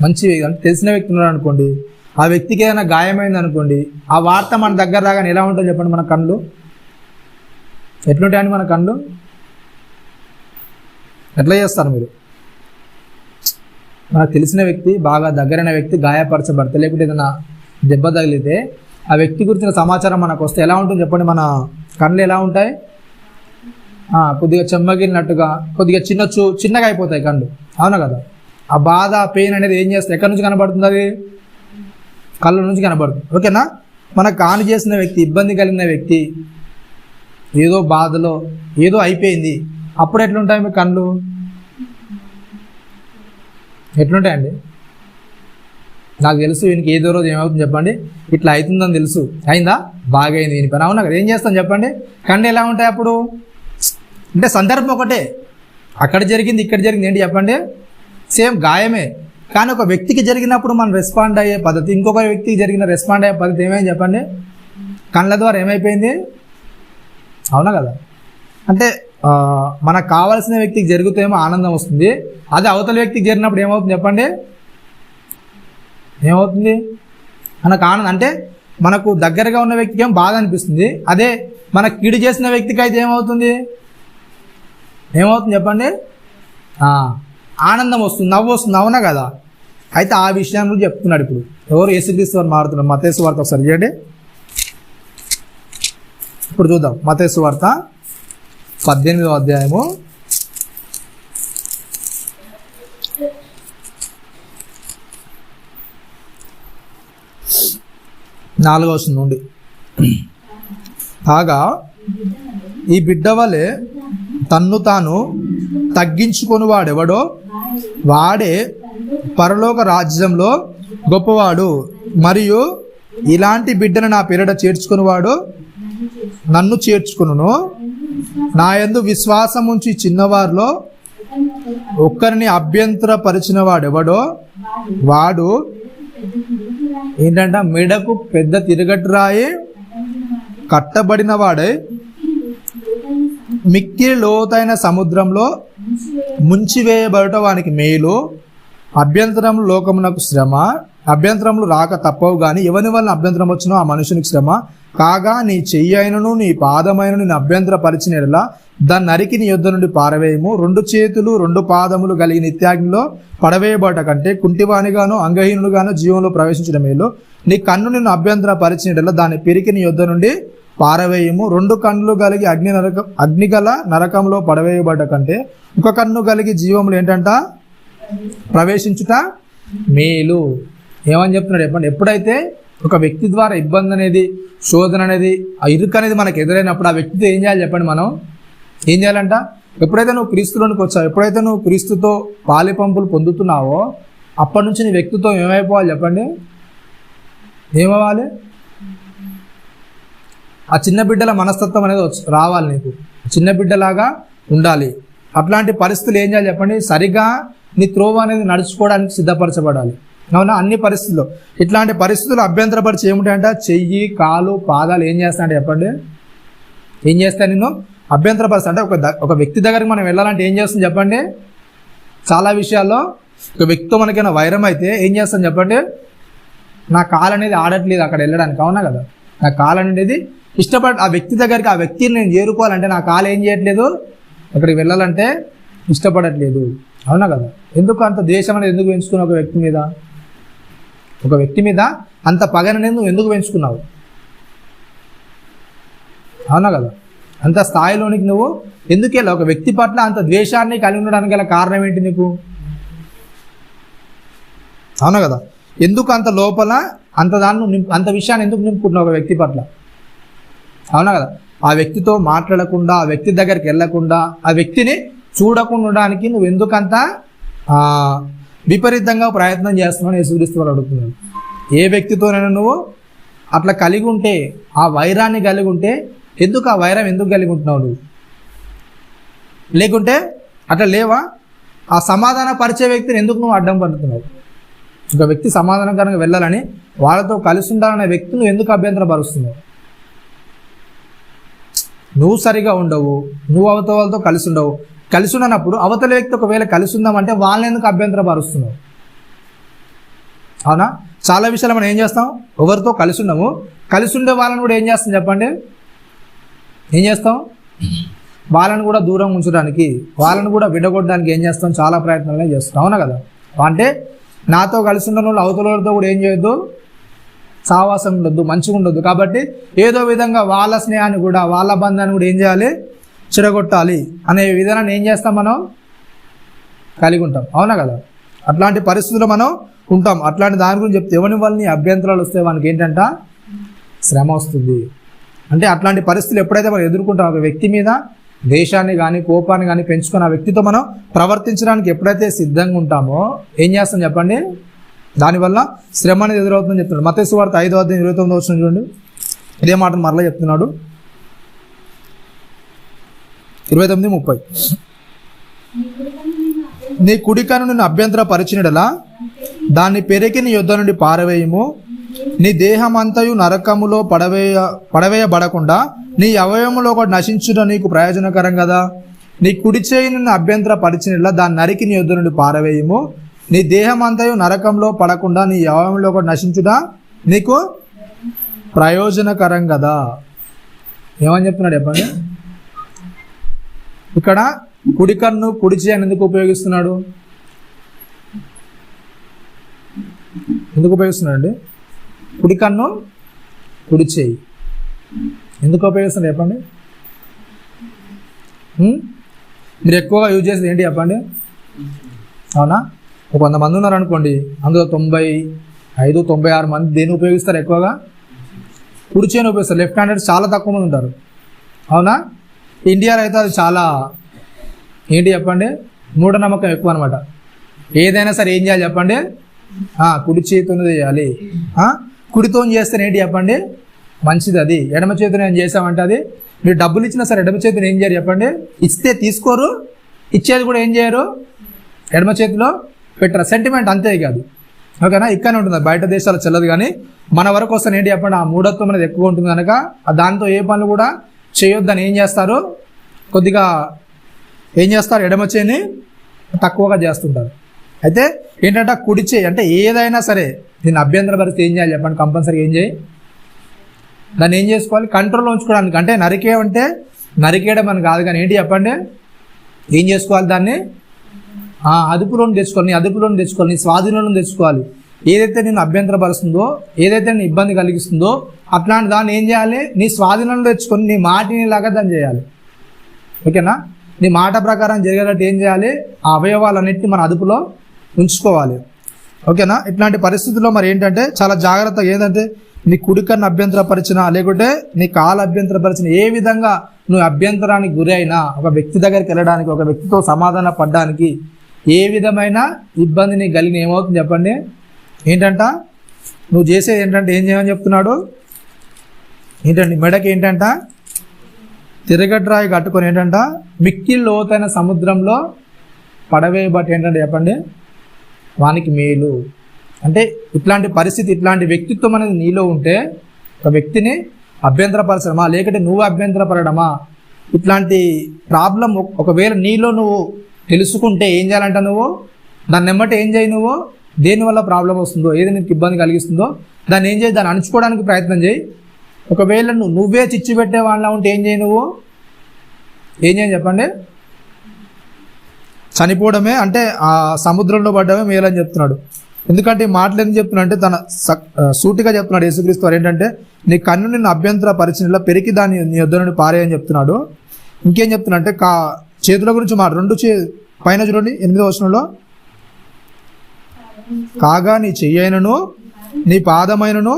మంచి అంటే తెలిసిన వ్యక్తి ఉన్నాడు అనుకోండి, ఆ వ్యక్తికి ఏదైనా గాయమైంది అనుకోండి, ఆ వార్త మన దగ్గర రాగానే ఎలా ఉంటుంది చెప్పండి? మన కళ్ళు ఎట్లుంటాయండి? మన కళ్ళు ఎట్లా చేస్తారు మీరు? మనకు తెలిసిన వ్యక్తి, బాగా దగ్గరైన వ్యక్తి గాయపరచబడితే, లేకపోతే ఏదైనా దెబ్బ తగిలితే, ఆ వ్యక్తి గురించిన సమాచారం మనకు వస్తే ఎలా ఉంటుంది చెప్పండి? మన కళ్ళు ఎలా ఉంటాయి? కొద్దిగా చెమ్మగిలినట్టుగా, కొద్దిగా చిన్నగా అయిపోతాయి కళ్ళు. అవునా కదా? ఆ బాధ పెయిన్ అనేది ఏం చేస్తుంది, ఎక్కడి నుంచి కనబడుతుంది? అది కళ్ళ నుంచి కనబడుతుంది. ఓకేనా? మనకు హాని చేసిన వ్యక్తి, ఇబ్బంది కలిగిన వ్యక్తి, ఏదో బాధలో ఏదో అయిపోయింది, అప్పుడు ఎట్లుంటాయి మీ కళ్ళు? ఎట్లుంటాయండి? నాకు తెలుసు వీనికి ఏదో రోజు ఏమవుతుంది చెప్పండి, ఇట్లా అవుతుందని తెలుసు. అయిందా? బాగా అయింది దీని పని. అవునా కదా? ఏం చేస్తాను చెప్పండి? కళ్ళు ఎలా ఉంటాయి అప్పుడు? అంటే సందర్భం ఒకటే, అక్కడ జరిగింది ఇక్కడ జరిగింది ఏంటి చెప్పండి? సేమ్ గాయమే. కానీ ఒక వ్యక్తికి జరిగినప్పుడు మనం రెస్పాండ్ అయ్యే పద్ధతి, ఇంకొక వ్యక్తికి జరిగిన రెస్పాండ్ అయ్యే పద్ధతి ఏమైంది చెప్పండి? కళ్ళ ద్వారా ఏమైపోయింది? అవునా కదా? అంటే మనకు కావాల్సిన వ్యక్తికి జరుగుతేమో ఆనందం వస్తుంది, అదే అవతల వ్యక్తికి జరిగినప్పుడు ఏమవుతుంది చెప్పండి? ఏమవుతుంది? మనకు ఆనందం అంటే మనకు దగ్గరగా ఉన్న వ్యక్తికి ఏం బాధ అనిపిస్తుంది, అదే మనకు కీడు చేసిన వ్యక్తికి అయితే ఏమవుతుంది చెప్పండి? ఆనందం వస్తుంది, నవ్వు వస్తుంది. అవునా కదా? అయితే ఆ విషయాన్ని కూడా చెప్తున్నాడు ఇప్పుడు. ఎవరు? యేసుక్రీస్తు వారు మారుతున్నారు. మత్తయి సువార్త ఒకసారి చేయండి. ఇప్పుడు చూద్దాం. మత్తయి సువార్త 18వ అధ్యాయము 4వ వచనం నుండి. కాగా ఈ బిడ్డ వలె తన్ను తాను తగ్గించుకొని వాడెవడో వాడే పరలోక రాజ్యంలో గొప్పవాడు, మరియు ఇలాంటి బిడ్డను నా పేరిట చేర్చుకునివాడు నన్ను చేర్చుకును. నా యందు విశ్వాసం ఉంచి చిన్నవారిలో ఒక్కరిని అభ్యంతరపరిచిన వాడెవడో వాడు ఏంటంట, మెడకు పెద్ద తిరగట్టు రాయి కట్టబడిన వాడై మిక్కిలి లోతైన సముద్రంలో ముంచివేయబడట వానికి మేలు. అభ్యంతరములు లోకమునకు శ్రమ, అభ్యంతరములు రాక తప్పవు గాని ఎవని వలన అభ్యంతరం వచ్చినో ఆ మనుషునికి శ్రమ. కాగా నీ చెయ్యి అయినను నీ పాదమైనను నేను అభ్యంతర పరిచిన ఎడల దాన్ని నరికి నీ యొద్ద నుండి పారవేయము. 2 చేతులు 2 పాదములు కలిగి నిత్యాగ్నిలో పడవేయబడట కంటే కుంటివానిగాను అంగహీనుడుగాను జీవంలో ప్రవేశించడం మేలు. నీ కన్ను నిన్ను అభ్యంతర పరిచిన ఎడల దాన్ని పిరికి నీ యొద్ద నుండి పారవేయము. 2 కన్నులు కలిగి అగ్నిగల నరకంలో పడవేయబడ్డ కంటే 1 కన్ను కలిగి జీవములు ఏంటంట ప్రవేశించుట మేలు. ఏమని చెప్తున్నాడు చెప్పండి? ఎప్పుడైతే ఒక వ్యక్తి ద్వారా ఇబ్బంది అనేది, శోధన అనేది, ఆ ఇరుకు అనేది మనకు ఎదురైనప్పుడు ఆ వ్యక్తితో ఏం చేయాలి చెప్పండి? మనం ఏం చేయాలంట? ఎప్పుడైతే నువ్వు క్రీస్తులోనికి వచ్చావు, ఎప్పుడైతే నువ్వు క్రీస్తుతో పాలిపంపులు పొందుతున్నావో అప్పటి నుంచి నీ వ్యక్తితో ఏమైపోవాలి చెప్పండి? ఏమవ్వాలి? ఆ చిన్న బిడ్డల మనస్తత్వం అనేది రావాలి నీకు. చిన్న బిడ్డలాగా ఉండాలి. అట్లాంటి పరిస్థితులు ఏం చేయాలి చెప్పండి? సరిగా నీ త్రోవ అనేది నడుచుకోవడానికి సిద్ధపరచబడాలి. అవునా? అన్ని పరిస్థితుల్లో ఇట్లాంటి పరిస్థితులు అభ్యంతరపరిచి ఏమిటంటే చెయ్యి, కాలు, పాదాలు ఏం చేస్తానంటే చెప్పండి? ఏం చేస్తాను? నిన్ను అభ్యంతరపరుస్తా. అంటే ఒక వ్యక్తి దగ్గరికి మనం వెళ్ళాలంటే ఏం చేస్తాం చెప్పండి? చాలా విషయాల్లో ఒక వ్యక్తితో మనకైనా వైరం అయితే ఏం చేస్తాం చెప్పండి? నా కాలు అనేది ఆడట్లేదు అక్కడ వెళ్ళడానికి. అవునా కదా? నా కాలు అనేది ఆ వ్యక్తి దగ్గరికి, ఆ వ్యక్తిని నేను చేరుకోవాలంటే నా కాలు ఏం చేయట్లేదు, అక్కడికి వెళ్ళాలంటే ఇష్టపడట్లేదు. అవునా కదా? ఎందుకు అంత ద్వేషం అనేది ఎందుకు పెంచుకున్నావు ఒక వ్యక్తి మీద? ఒక వ్యక్తి మీద అంత పగననేది నువ్వు ఎందుకు పెంచుకున్నావు? అవునా కదా? అంత స్థాయిలోనికి నువ్వు ఎందుకు వెళ్ళావు? ఒక వ్యక్తి పట్ల అంత ద్వేషాన్ని కలిగి ఉండడానికి గల కారణం ఏంటి నీకు? అవునా కదా? ఎందుకు అంత లోపల అంత విషయాన్ని ఎందుకు నింపుకుంటున్నావు ఒక వ్యక్తి పట్ల? అవునా కదా? ఆ వ్యక్తితో మాట్లాడకుండా, ఆ వ్యక్తి దగ్గరికి వెళ్ళకుండా, ఆ వ్యక్తిని చూడకుండా ఉండడానికి నువ్వు ఎందుకంత విపరీతంగా ప్రయత్నం చేస్తున్నావు యేసుక్రీస్తు వారు అడుగుతున్నాడు. ఏ వ్యక్తితోనైనా నువ్వు అట్లా కలిగి ఉంటే, ఆ వైరాన్ని కలిగి ఉంటే, ఎందుకు ఆ వైరం ఎందుకు కలిగి ఉంటున్నావు నువ్వు? లేకుంటే అట్లా లేవా? ఆ సమాధాన పరిచే వ్యక్తిని ఎందుకు నువ్వు అడ్డం పడుతున్నావు? ఒక వ్యక్తి సమాధానకరంగా వెళ్ళాలని, వాళ్ళతో కలిసి ఉండాలనే వ్యక్తి నువ్వు ఎందుకు అభ్యంతరపరుస్తున్నావు? నువ్వు సరిగా ఉండవు, నువ్వు అవతల వాళ్ళతో కలిసి ఉండవు. కలిసి ఉన్నప్పుడు అవతల వ్యక్తి ఒకవేళ కలిసి ఉందామంటే వాళ్ళని ఎందుకు అభ్యంతరపరుస్తున్నావు? అవునా? చాలా విషయాలు మనం ఏం చేస్తాం? ఎవరితో కలిసి ఉన్నాము, కలిసి ఉండే వాళ్ళని కూడా ఏం చేస్తాం చెప్పండి? ఏం చేస్తాం? వాళ్ళని కూడా దూరం ఉంచడానికి, వాళ్ళని కూడా విడగొట్టడానికి ఏం చేస్తాం? చాలా ప్రయత్నాలనే చేస్తాం. అవునా కదా? అంటే నాతో కలిసి ఉన్న వాళ్ళు అవతల వాళ్ళతో కూడా ఏం చేయొద్దు, సావాసం ఉండొద్దు, మంచిగా ఉండొద్దు. కాబట్టి ఏదో విధంగా వాళ్ళ స్నేహాన్ని కూడా, వాళ్ళ బంధాన్ని కూడా ఏం చేయాలి? చెడగొట్టాలి అనే విధానాన్ని ఏం చేస్తాం మనం కలిగి ఉంటాం, అవునా కదా? అట్లాంటి పరిస్థితుల్లో మనం ఉంటాం. అట్లాంటి దాని గురించి చెప్తే ఎవరి వల్ల అభ్యంతరాలు వస్తే మనకి ఏంటంట శ్రమ వస్తుంది. అంటే అట్లాంటి పరిస్థితులు ఎప్పుడైతే మనం ఎదుర్కొంటాం, ఒక వ్యక్తి మీద ద్వేషాన్ని కానీ కోపాన్ని కానీ పెంచుకొని ఆ వ్యక్తితో మనం ప్రవర్తించడానికి ఎప్పుడైతే సిద్ధంగా ఉంటామో ఏం చేస్తాం చెప్పండి, దానివల్ల శ్రమ అనేది ఎదురవుతుందని చెప్తున్నాడు. మత్తయి సువార్త 5:29 చూడండి, ఇదే మాట మరలా చెప్తున్నాడు. 29:30 నీ కుడికన్ను నిన్ను అభ్యంతర పరిచినడలా దాన్ని పెరికి నీ యొద్ద నుండి పారవేయము. నీ దేహమంతయు నరకములో పడవేయబడకుండా నీ అవయవములో ఒకటి నశించుట నీకు ప్రయోజనకరం కదా. నీ కుడి చేయి నిన్ను అభ్యంతర పరిచినట్లా దాన్ని నరికి నీ యొద్ద నుండి పారవేయము. నీ దేహమంతయు నరకంలో పడకుండా నీ అవయవంలో ఒకటి నశించుట నీకు ప్రయోజనకరం కదా. ఏమని చెప్తున్నాడు చెప్పండి? ఇక్కడ కుడి కన్ను కుడి చేయి ఎందుకు ఉపయోగిస్తున్నాడు? ఎందుకు ఉపయోగిస్తున్నాడు? కుడి కన్ను కుడి చేయి ఎందుకు ఉపయోగిస్తున్నారు చెప్పండి? మీరు ఎక్కువగా యూజ్ చేసేది ఏంటి చెప్పండి? అవునా, ఒక 100 మంది ఉన్నారు అనుకోండి, అందులో 95-96 మంది దేన్ని ఉపయోగిస్తారు? ఎక్కువగా కుడి చేయిని ఉపయోగిస్తారు. లెఫ్ట్ హ్యాండెడ్ చాలా తక్కువ మంది ఉంటారు, అవునా? ఇండియాలో అయితే అది చాలా ఏంటి చెప్పండి, మూఢనమ్మకం ఎక్కువ అనమాట. ఏదైనా సరే ఏం చేయాలి చెప్పండి, కుడి చేతితో చేయాలి. కుడితో చేస్తే ఏంటి చెప్పండి, మంచిది. అది ఎడమ చేతిని ఏం చేసామంటే అది మీరు డబ్బులు ఇచ్చినా సరే ఎడమ చేతిని ఏం చేయరు చెప్పండి, ఇస్తే తీసుకోరు, ఇచ్చేది కూడా ఏం చేయరు, ఎడమ చేతిలో పెట్టరు. సెంటిమెంట్ అంతే కాదు, ఓకేనా? ఇక్కడనే ఉంటుంది, బయట దేశాలు చెల్లదు. కానీ మన వరకు వస్తే ఏంటి చెప్పండి, ఆ మూఢత్వం అనేది ఎక్కువ ఉంటుంది కనుక దాంతో ఏ పనులు కూడా చేయొద్దని ఏం చేస్తారు, కొద్దిగా ఏం చేస్తారు, ఎడమ చేయిని తక్కువగా చేస్తుంటారు. అయితే ఏంటంటే కుడి చేయి అంటే ఏదైనా సరే దీన్ని అభ్యంతర పరిస్థితి ఏం చేయాలి చెప్పండి, కంపల్సరీ ఏం చేయి, దాన్ని ఏం చేసుకోవాలి, కంట్రోల్లో ఉంచుకోవడానికి. అంటే నరికేయడం అని కాదు, కానీ ఏంటి చెప్పండి, ఏం చేసుకోవాలి, దాన్ని అదుపులోని తెచ్చుకోవాలి, నీ అదుపులోని తెచ్చుకోవాలి, నీ స్వాధీనంలో తెచ్చుకోవాలి. ఏదైతే నేను అభ్యంతరపరుస్తుందో, ఏదైతే నేను ఇబ్బంది కలిగిస్తుందో అట్లాంటి దాన్ని ఏం చేయాలి, నీ స్వాధీనంలో తెచ్చుకొని నీ మాటిని లాగా దాన్ని చేయాలి, ఓకేనా? నీ మాట ప్రకారం జరిగేటట్టు ఏం చేయాలి, ఆ అవయవాలన్నింటినీ మన అదుపులో ఉంచుకోవాలి, ఓకేనా? ఇట్లాంటి పరిస్థితుల్లో మరి ఏంటంటే చాలా జాగ్రత్తగా, ఏంటంటే నీ కుడికన్ను అభ్యంతరపరిచిన లేకుంటే నీ కాలు అభ్యంతరపరిచిన ఏ విధంగా నువ్వు అభ్యంతరానికి గురి అయినా ఒక వ్యక్తి దగ్గరికి వెళ్ళడానికి, ఒక వ్యక్తితో సమాధాన పడడానికి ఏ విధమైన ఇబ్బంది నీకు కలిగిన ఏమవుతుంది చెప్పండి, ఏంటంట నువ్వు చేసేది ఏంటంటే ఏం చేయమని చెప్తున్నాడు, ఏంటండి మెడకి ఏంటంట తిరగడ్రాయి కట్టుకొని ఏంటంట మిక్కిలి లోతైన సముద్రంలో పడవేయబట్టి ఏంటంటే చెప్పండి వానికి మేలు. అంటే ఇట్లాంటి పరిస్థితి, ఇట్లాంటి వ్యక్తిత్వం అనేది నీలో ఉంటే ఒక వ్యక్తిని అభ్యంతరపరచడమా లేకుంటే నువ్వు అభ్యంతరపడమా, ఇట్లాంటి ప్రాబ్లం ఒకవేళ నీలో నువ్వు తెలుసుకుంటే ఏం చేయాలంట, నువ్వు దాన్ని ఎమ్మటే ఏం చేయి, నువ్వు దేనివల్ల ప్రాబ్లం వస్తుందో, ఏది నీకు ఇబ్బంది కలిగిస్తుందో దాన్ని ఏం చేయి, దాన్ని అణుచుకోవడానికి ప్రయత్నం చేయి. ఒకవేళ నువ్వే చిచ్చు పెట్టే వాళ్ళ ఉంటే ఏం చేయి, నువ్వు ఏం చేయి చెప్పండి, చనిపోవడమే, అంటే ఆ సముద్రంలో పడ్డమే మేలని చెప్తున్నాడు. ఎందుకంటే ఈ మాటలు ఎందుకు చెప్తున్నా అంటే తన సూటిగా చెప్తున్నాడు యేసుక్రీస్తు వారు, ఏంటంటే నీ కన్ను నిన్ను అభ్యంతర పరిచినలా పెరికి దాన్ని నీ యొద్ద నుండి పారేయని చెప్తున్నాడు. ఇంకేం చెప్తున్నా అంటే చేతుల గురించి మాట 2 పైన చూడండి 8వ వచనంలో, కాగా నీ చెయ్యైనను నీ పాదమైనను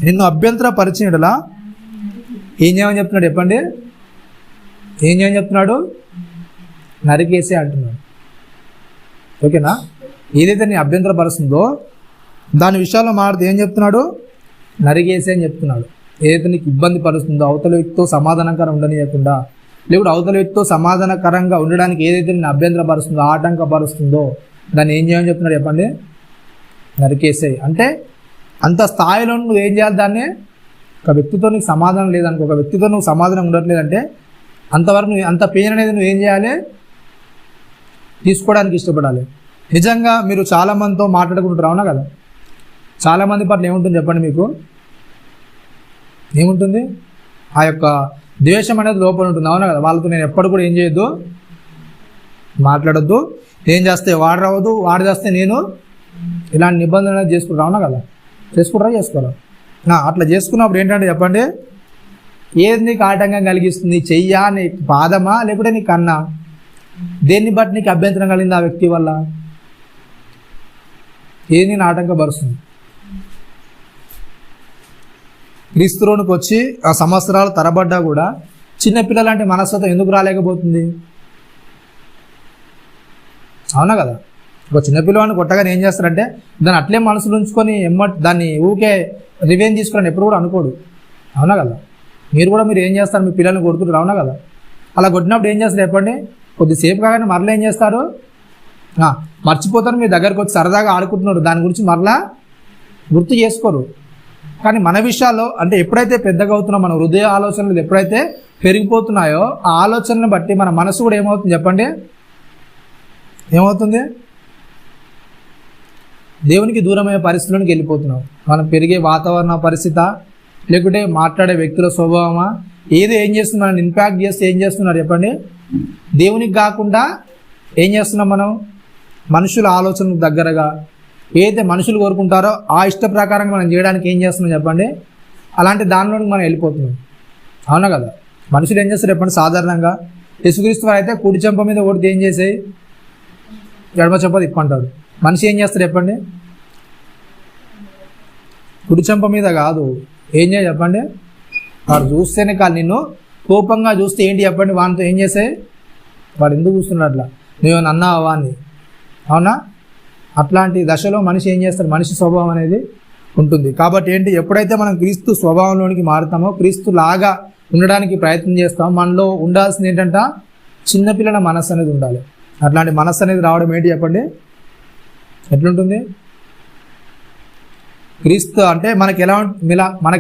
నిన్ను అభ్యంతర పరిచినలా ఏం చేయమని చెప్తున్నాడు చెప్పండి, ఏం చేయని చెప్తున్నాడు, నరికేసే అంటున్నాడు, ఓకేనా? ఏదైతే నీ అభ్యంతర పరుస్తుందో దాని విషయాల్లో మాట్లాడితే ఏం చెప్తున్నాడు, నరికేసే అని చెప్తున్నాడు. ఏదైతే నీకు ఇబ్బంది పరుస్తుందో, అవతల వ్యక్తితో సమాధానకరంగా ఉండనియకుండా, లేకుంటే అవతల వ్యక్తితో సమాధానకరంగా ఉండడానికి ఏదైతే నేను అభ్యంతర పరుస్తుందో, ఆటంకపరుస్తుందో దాన్ని ఏం చేయమని చెప్తున్నాడు చెప్పండి, నరికేసే. అంటే అంత స్థాయిలో నువ్వు ఏం చేయాలి, దాన్ని ఒక వ్యక్తితో నీకు సమాధానం లేదనుకో, ఒక వ్యక్తితో నువ్వు సమాధానం ఉండట్లేదంటే అంతవరకు నువ్వు అంత పెయిన్ అనేది నువ్వు ఏం చేయాలి, తీసుకోవడానికి ఇష్టపడాలి. నిజంగా మీరు చాలామందితో మాట్లాడుకుంటారు, అవునా కదా? చాలామంది పట్ల ఏముంటుంది చెప్పండి, మీకు ఏముంటుంది, ఆ యొక్క ద్వేషం అనేది లోపల ఉంటుంది, అవునా కదా? వాళ్ళతో నేను ఎప్పుడు కూడా ఏం చేయొద్దు, మాట్లాడొద్దు, ఏం చేస్తే వాడు రావద్దు, వాడు చేస్తే నేను, ఇలాంటి నిబంధనలు అనేది చేసుకుంటారు, అవునా కదా? చేసుకోరా అట్లా చేసుకున్నప్పుడు ఏంటంటే చెప్పండి, ఏది నీకు ఆటంకం కలిగిస్తుంది? చెయ్యా, నీ పాదమా, లేకపోతే నీ కన్నా? దేన్ని బట్టి నీకు అభ్యంతరం కలిగింది ఆ వ్యక్తి వల్ల? ఏది నేను ఆటంకపరుస్తుంది? క్రీస్తులోనికి వచ్చి ఆ సంవత్సరాలు తరబడ్డా కూడా చిన్నపిల్లలాంటి మనస్తత్వం ఎందుకు రాలేకపోతుంది? అవునా కదా? ఒక చిన్నపిల్లవాడిని కొట్టగానే ఏం చేస్తారంటే దాన్ని అట్లే మనసులో ఉంచుకొని దాన్ని ఊకే రివెంజ్ తీసుకుని ఎప్పుడు కూడా అనుకోడు. అవునా కదా? మీరు ఏం చేస్తారు? మీ పిల్లల్ని కొడుతుంటారు. అవునా కదా? అలా కొట్టినప్పుడు ఏం చేస్తారు చెప్పండి? కొద్దిసేపు కాగానే మరలా ఏం చేస్తారు? మర్చిపోతారు. మీ దగ్గరకు వచ్చి సరదాగా ఆడుకుంటున్నారు, దాని గురించి మరలా గుర్తు చేసుకోరు. కానీ మన విషయాల్లో అంటే ఎప్పుడైతే పెద్దగా అవుతున్నామో, మన హృదయ ఆలోచనలు ఎప్పుడైతే పెరిగిపోతున్నాయో ఆ ఆలోచనలను బట్టి మన మనసు కూడా ఏమవుతుంది చెప్పండి? ఏమవుతుంది? దేవునికి దూరమయ్యే పరిస్థితుల్లోకి వెళ్ళిపోతున్నాం. మనం పెరిగే వాతావరణ పరిస్థితి, లేకుంటే మాట్లాడే వ్యక్తుల స్వభావమా, ఏదో ఏం చేస్తుంది మనం ఇంపాక్ట్ చేస్తే ఏం చేస్తున్నారు చెప్పండి? దేవునికి కాకుండా ఏం చేస్తున్నాం మనం? మనుషుల ఆలోచనకు దగ్గరగా ఏదైతే మనుషులు కోరుకుంటారో ఆ ఇష్ట ప్రకారంగా మనం చేయడానికి ఏం చేస్తున్నాం చెప్పండి? అలాంటి దానిలోకి మనం వెళ్ళిపోతున్నాం. అవునా కదా? మనుషులు ఏం చేస్తారు చెప్పండి? సాధారణంగా యేసుక్రీస్తు అయితే కుడి చెంప మీద కొడితే ఏం చేసేయి, ఎడమ చెంప తిప్పంటాడు. మనిషి ఏం చేస్తారు చెప్పండి? కుడి చెంప మీద కాదు, ఏం చేయాలి చెప్పండి? వాడు చూస్తేనే కాదు, నిన్ను కోపంగా చూస్తే ఏంటి చెప్పండి? వాడితో ఏం చేసాయి? వాడు ఎందుకు చూస్తున్నాడు అట్లా? నువ్వు అన్నావా వాడిని? అవునా? అట్లాంటి దశలో మనిషి ఏం చేస్తారు? మనిషి స్వభావం అనేది ఉంటుంది. కాబట్టి ఏంటి, ఎప్పుడైతే మనం క్రీస్తు స్వభావంలోనికి మారుతామో, క్రీస్తు లాగా ఉండడానికి ప్రయత్నం చేస్తామో, మనలో ఉండాల్సింది ఏంటంటే చిన్నపిల్లల మనస్సు అనేది ఉండాలి. అట్లాంటి మనస్సు అనేది రావడం ఏంటి చెప్పండి? ఎట్లుంటుంది? క్రీస్తు అంటే మనకి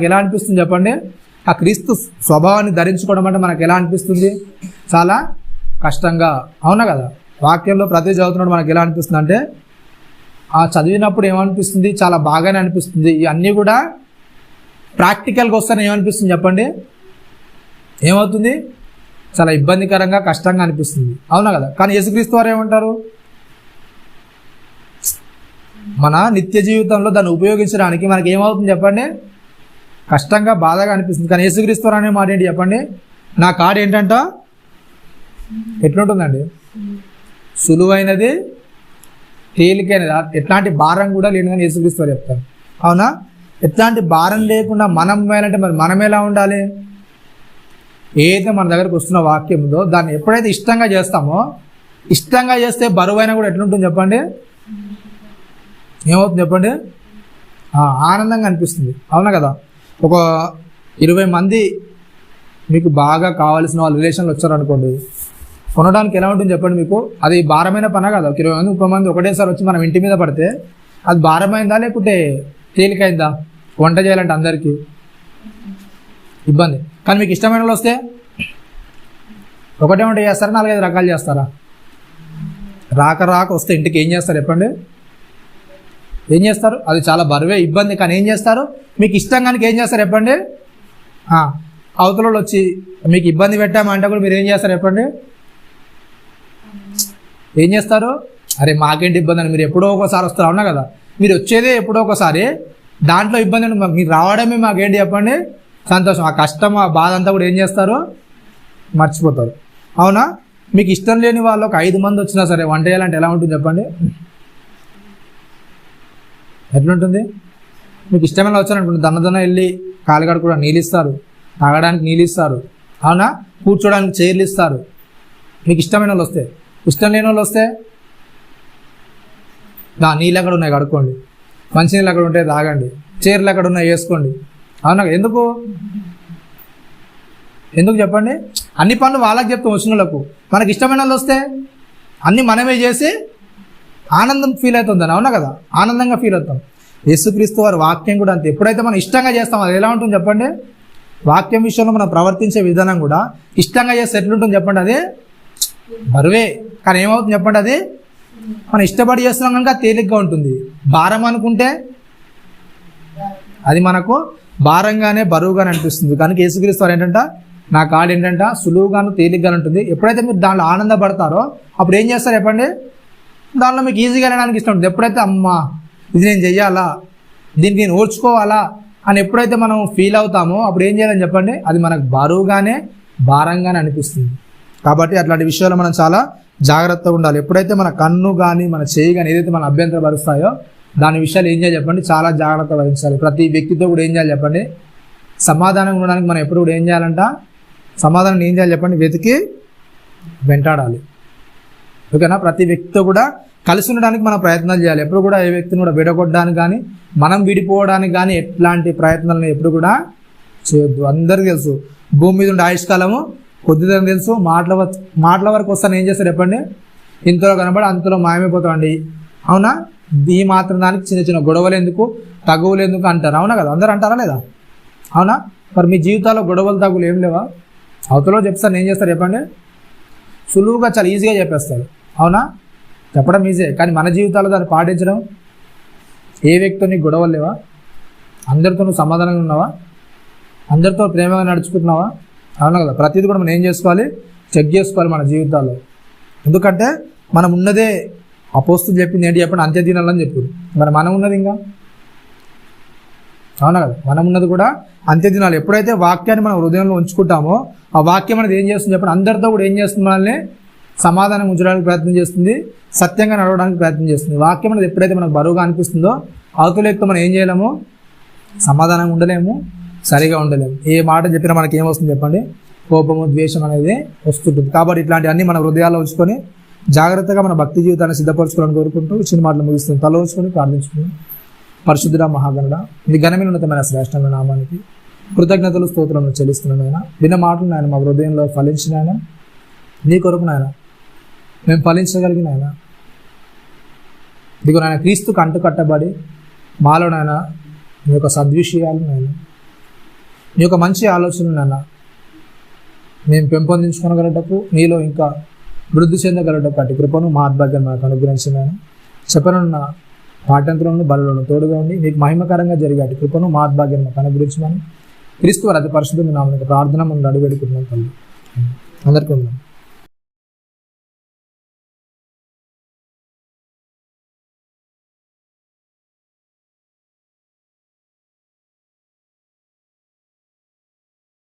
ఎలా అనిపిస్తుంది చెప్పండి? ఆ క్రీస్తు స్వభావాన్ని ధరించుకోవడం అంటే మనకు ఎలా అనిపిస్తుంది? చాలా కష్టంగా. అవునా కదా? వాక్యంలో ప్రతి చదువుతున్నాడు మనకు ఎలా అనిపిస్తుంది అంటే, ఆ చదివినప్పుడు ఏమనిపిస్తుంది? చాలా బాగానే అనిపిస్తుంది. ఇవన్నీ కూడా ప్రాక్టికల్గా వస్తానే ఏమనిపిస్తుంది చెప్పండి? ఏమవుతుంది? చాలా ఇబ్బందికరంగా, కష్టంగా అనిపిస్తుంది. అవునా కదా? కానీ యేసుక్రీస్తు వారు ఏమంటారు? మన నిత్య జీవితంలో దాన్ని ఉపయోగించడానికి మనకి ఏమవుతుంది చెప్పండి? కష్టంగా, బాధగా అనిపిస్తుంది. కానీ యేసుక్రీస్తు వారు అనే మాట ఏంటి చెప్పండి? నా కాడ ఏంటంట ఎట్లుంటుందండి? సులువైనది, తేలికైనది, ఎట్లాంటి భారం కూడా లేనిదని యేసుక్రీస్తు వారు చెప్తారు. అవునా? ఎట్లాంటి భారం లేకుండా మనం వేయాలంటే మరి మనం ఎలా ఉండాలి? ఏదైతే మన దగ్గరకు వస్తున్న వాక్యం ఉందో దాన్ని ఎప్పుడైతే ఇష్టంగా చేస్తామో, ఇష్టంగా చేస్తే బరువైనా కూడా ఎట్లుంటుంది చెప్పండి? ఏమవుతుంది చెప్పండి? ఆనందంగా అనిపిస్తుంది. అవునా కదా? ఒక 20 మంది మీకు బాగా కావాల్సిన వాళ్ళ రిలేషన్లు వచ్చారనుకోండి, కొనడానికి ఎలా ఉంటుంది చెప్పండి? మీకు అది భారమైన పనా కదా? 20 మంది 30 మంది ఒకటేసారి వచ్చి మనం ఇంటి మీద పడితే అది భారమైందా లేకుంటే తేలికైందా? వంట చేయాలంటే అందరికీ ఇబ్బంది. కానీ మీకు ఇష్టమైన వాళ్ళు వస్తే ఒకటే వంట చేస్తారా? 4-5 రకాలు చేస్తారా? రాక వస్తే ఇంటికి ఏం చేస్తారు చెప్పండి? ఏం చేస్తారు? అది చాలా బరువే, ఇబ్బంది. కానీ ఏం చేస్తారు? మీకు ఇష్టం కనుక ఏం చేస్తారు చెప్పండి? అవతల వచ్చి మీకు ఇబ్బంది పెట్టామంటే కూడా మీరు ఏం చేస్తారు చెప్పండి? ఏం చేస్తారు? అరే మాకేంటి ఇబ్బంది అని మీరు ఎప్పుడో ఒకసారి వస్తారు. అవునా కదా? మీరు వచ్చేదే ఎప్పుడో ఒకసారి, దాంట్లో ఇబ్బంది అని మీరు రావడమే మాకేంటి చెప్పండి? సంతోషం. ఆ కష్టం, ఆ బాధ అంతా కూడా ఏం చేస్తారు? మర్చిపోతారు. అవునా? మీకు ఇష్టం లేని వాళ్ళు ఒక 5 మంది వచ్చినా సరే వంట చేయాలంటే ఎలా ఉంటుంది చెప్పండి? ఎట్లుంటుంది? మీకు ఇష్టమైన వచ్చారనుకోండి, దన్న వెళ్ళి కాలుగడ కూడా నీళ్ళు ఇస్తారు, తాగడానికి నీళ్ళు ఇస్తారు. అవునా? కూర్చోడానికి చైర్లు ఇస్తారు. మీకు ఇష్టమైన వాళ్ళు వస్తే. ఇష్టం లేని వాళ్ళు వస్తే నీళ్ళు ఎక్కడ ఉన్నాయి కడుక్కోండి, మంచినీళ్ళు అక్కడ ఉంటే తాగండి, చైర్లు ఎక్కడ ఉన్నాయి వేసుకోండి. అవునా? ఎందుకు చెప్పండి? అన్ని పనులు వాళ్ళకి చెప్తాం వచ్చిన వాళ్ళకు. మనకి ఇష్టమైన వాళ్ళు వస్తే అన్నీ మనమే చేసి ఆనందం ఫీల్ అవుతుందని. అవునా కదా? ఆనందంగా ఫీల్ అవుతాం. యేసుక్రీస్తు వారి వాక్యం కూడా అంతే. ఎప్పుడైతే మనం ఇష్టంగా చేస్తాం అది ఎలా ఉంటుంది చెప్పండి? వాక్యం విషయంలో మనం ప్రవర్తించే విధానం కూడా ఇష్టంగా చేస్తే ఎట్లుంటుంది చెప్పండి? అది బరువే. కానీ ఏమవుతుంది చెప్పండి? అది మనం ఇష్టపడి చేస్తున్నాం కనుక తేలిగ్గా ఉంటుంది. భారం అనుకుంటే అది మనకు భారంగానే, బరువుగానే అనిపిస్తుంది. కనుక యేసుక్రీస్తు వారు ఏంటంట, నా కాడు ఏంటంట సులువుగాను, తేలిగ్గాను ఉంటుంది. ఎప్పుడైతే మీరు దాంట్లో ఆనందపడతారో అప్పుడు ఏం చేస్తారు చెప్పండి? దానిలో మీకు ఈజీగా వెళ్ళడానికి ఇష్టం ఉంటుంది. ఎప్పుడైతే అమ్మా ఇది నేను చెయ్యాలా, దీనికి నేను ఓర్చుకోవాలా, అని ఎప్పుడైతే మనం ఫీల్ అవుతామో అప్పుడు ఏం చేయాలని చెప్పండి, అది మనకు బరువుగానే భారంగానే అనిపిస్తుంది. కాబట్టి అట్లాంటి విషయాలు మనం చాలా జాగ్రత్తగా ఉండాలి. ఎప్పుడైతే మన కన్ను కానీ మన చేయి కానీ ఏదైతే మన అభ్యంతరపరుస్తాయో దాని విషయాలు ఏం చేయాలి చెప్పండి, చాలా జాగ్రత్త వహించాలి. ప్రతి వ్యక్తితో కూడా ఏం చేయాలి చెప్పండి, సమాధానంగా ఉండడానికి మనం ఎప్పుడు కూడా ఏం చేయాలంట, సమాధానం ఏం చేయాలి చెప్పండి, వెతికి వెంటాడాలి. ఓకేనా? ప్రతి వ్యక్తితో కూడా కలిసి ఉండడానికి మనం ప్రయత్నాలు చేయాలి. ఎప్పుడు కూడా ఏ వ్యక్తిని కూడా విడగొట్టడానికి కానీ మనం విడిపోవడానికి కానీ ఎట్లాంటి ప్రయత్నాలను ఎప్పుడు కూడా చేయొద్దు. అందరికీ తెలుసు భూమి మీద ఉండే ఆయుష్కాలము కొద్దిదని తెలుసు. మాటల వరకు వస్తాను ఏం చేస్తారు చెప్పండి, ఇంతలో కనబడి అంతలో మాయమైపోతామండి. అవునా? ఈ మాత్రం దానికి చిన్న చిన్న గొడవలు ఎందుకు, తగువులు ఎందుకు అంటారు. అవునా కదా? అందరూ అంటారా లేదా? అవునా? మరి మీ జీవితాల్లో గొడవలు తగులు ఏం లేవా? అవతలో చెప్తాను ఏం చేస్తారు చెప్పండి, సులువుగా చాలా ఈజీగా చెప్పేస్తారు. అవునా? చెప్పడం ఈజీ, కానీ మన జీవితాల్లో దాన్ని పాటించడం. ఏ వ్యక్తితో నీకు గొడవలు లేవా? అందరితో నువ్వు సమాధానంగా ఉన్నావా? అందరితో ప్రేమగా నడుచుకుంటున్నావా? అవునా కదా? ప్రతిదీ కూడా మనం ఏం చేసుకోవాలి, చెక్ చేసుకోవాలి మన జీవితాల్లో. ఎందుకంటే మనం ఉన్నదే అపోస్తులు చెప్పింది ఏంటి చెప్పండి, అంత్య దినాలని చెప్పారు. మరి మనం ఉన్నది ఇంకా, అవునా కదా? మనం ఉన్నది కూడా అంత్య దినాలు. ఎప్పుడైతే వాక్యాన్ని మనం హృదయంలో ఉంచుకుంటామో ఆ వాక్యం అనేది ఏం చేస్తుంది చెప్పండి, అందరితో కూడా ఏం చేస్తుంది, మనల్ని సమాధానం ఉంచడానికి ప్రయత్నం చేస్తుంది, సత్యంగా నడవడానికి ప్రయత్నం చేస్తుంది. వాక్యం అనేది ఎప్పుడైతే మనకు బరువుగా అనిపిస్తుందో అవతల వ్యక్తితో మనం ఏం చేయలేము, సమాధానంగా ఉండలేము, సరిగా ఉండలేము. ఏ మాట చెప్పినా మనకి ఏమొస్తుంది చెప్పండి, కోపము ద్వేషం అనేది వస్తుంటుంది. కాబట్టి ఇట్లాంటివన్నీ మన హృదయాల్లో ఉంచుకొని జాగ్రత్తగా మన భక్తి జీవితాన్ని సిద్ధపరచుకోవాలని కోరుకుంటూ చిన్న మాటలు ముగిస్తుంది. తల ఉంచుకొని ప్రార్థించుకుని, పరిశుద్ధుడా మహాగణుడా, ఇది ఘనమైన ఉన్నతమైన శ్రేష్టమైన నామానికి కృతజ్ఞతలు స్తోత్రములు చెల్లిస్తున్నాను. ఆయన విన్న మాటలు నాయన మా హృదయంలో ఫలించిన ఆయన నీ కొరకు నాయన మేము ఫలించగలిగిన ఆయన ఇదిగో నాయన క్రీస్తుకు అంటు కట్టబడి మాలో నాయన మీ యొక్క సద్విషయాలు నాయన మీ యొక్క మంచి ఆలోచనలు నాయన మేము పెంపొందించుకోగలటకు నీలో ఇంకా వృద్ధి చెందగలటకు అటు కృపను మా ఆత్భాగ్యం మనకు అనుగ్రహించిన ఆయన చెప్పనున్న పాఠ్యంతరంలో బలంలో తోడుగా ఉండి మీకు మహిమకరంగా జరిగే అటు కృపను మా ఆత్భాగ్యం మనకు అనుగ్రహించమని క్రీస్తు వారి అతి పరిశుద్ధమైన నామమున ప్రార్థన మనం అడుగుపెట్టుకుంటున్నాం తల్లి. అందరికీ ఉన్నాం.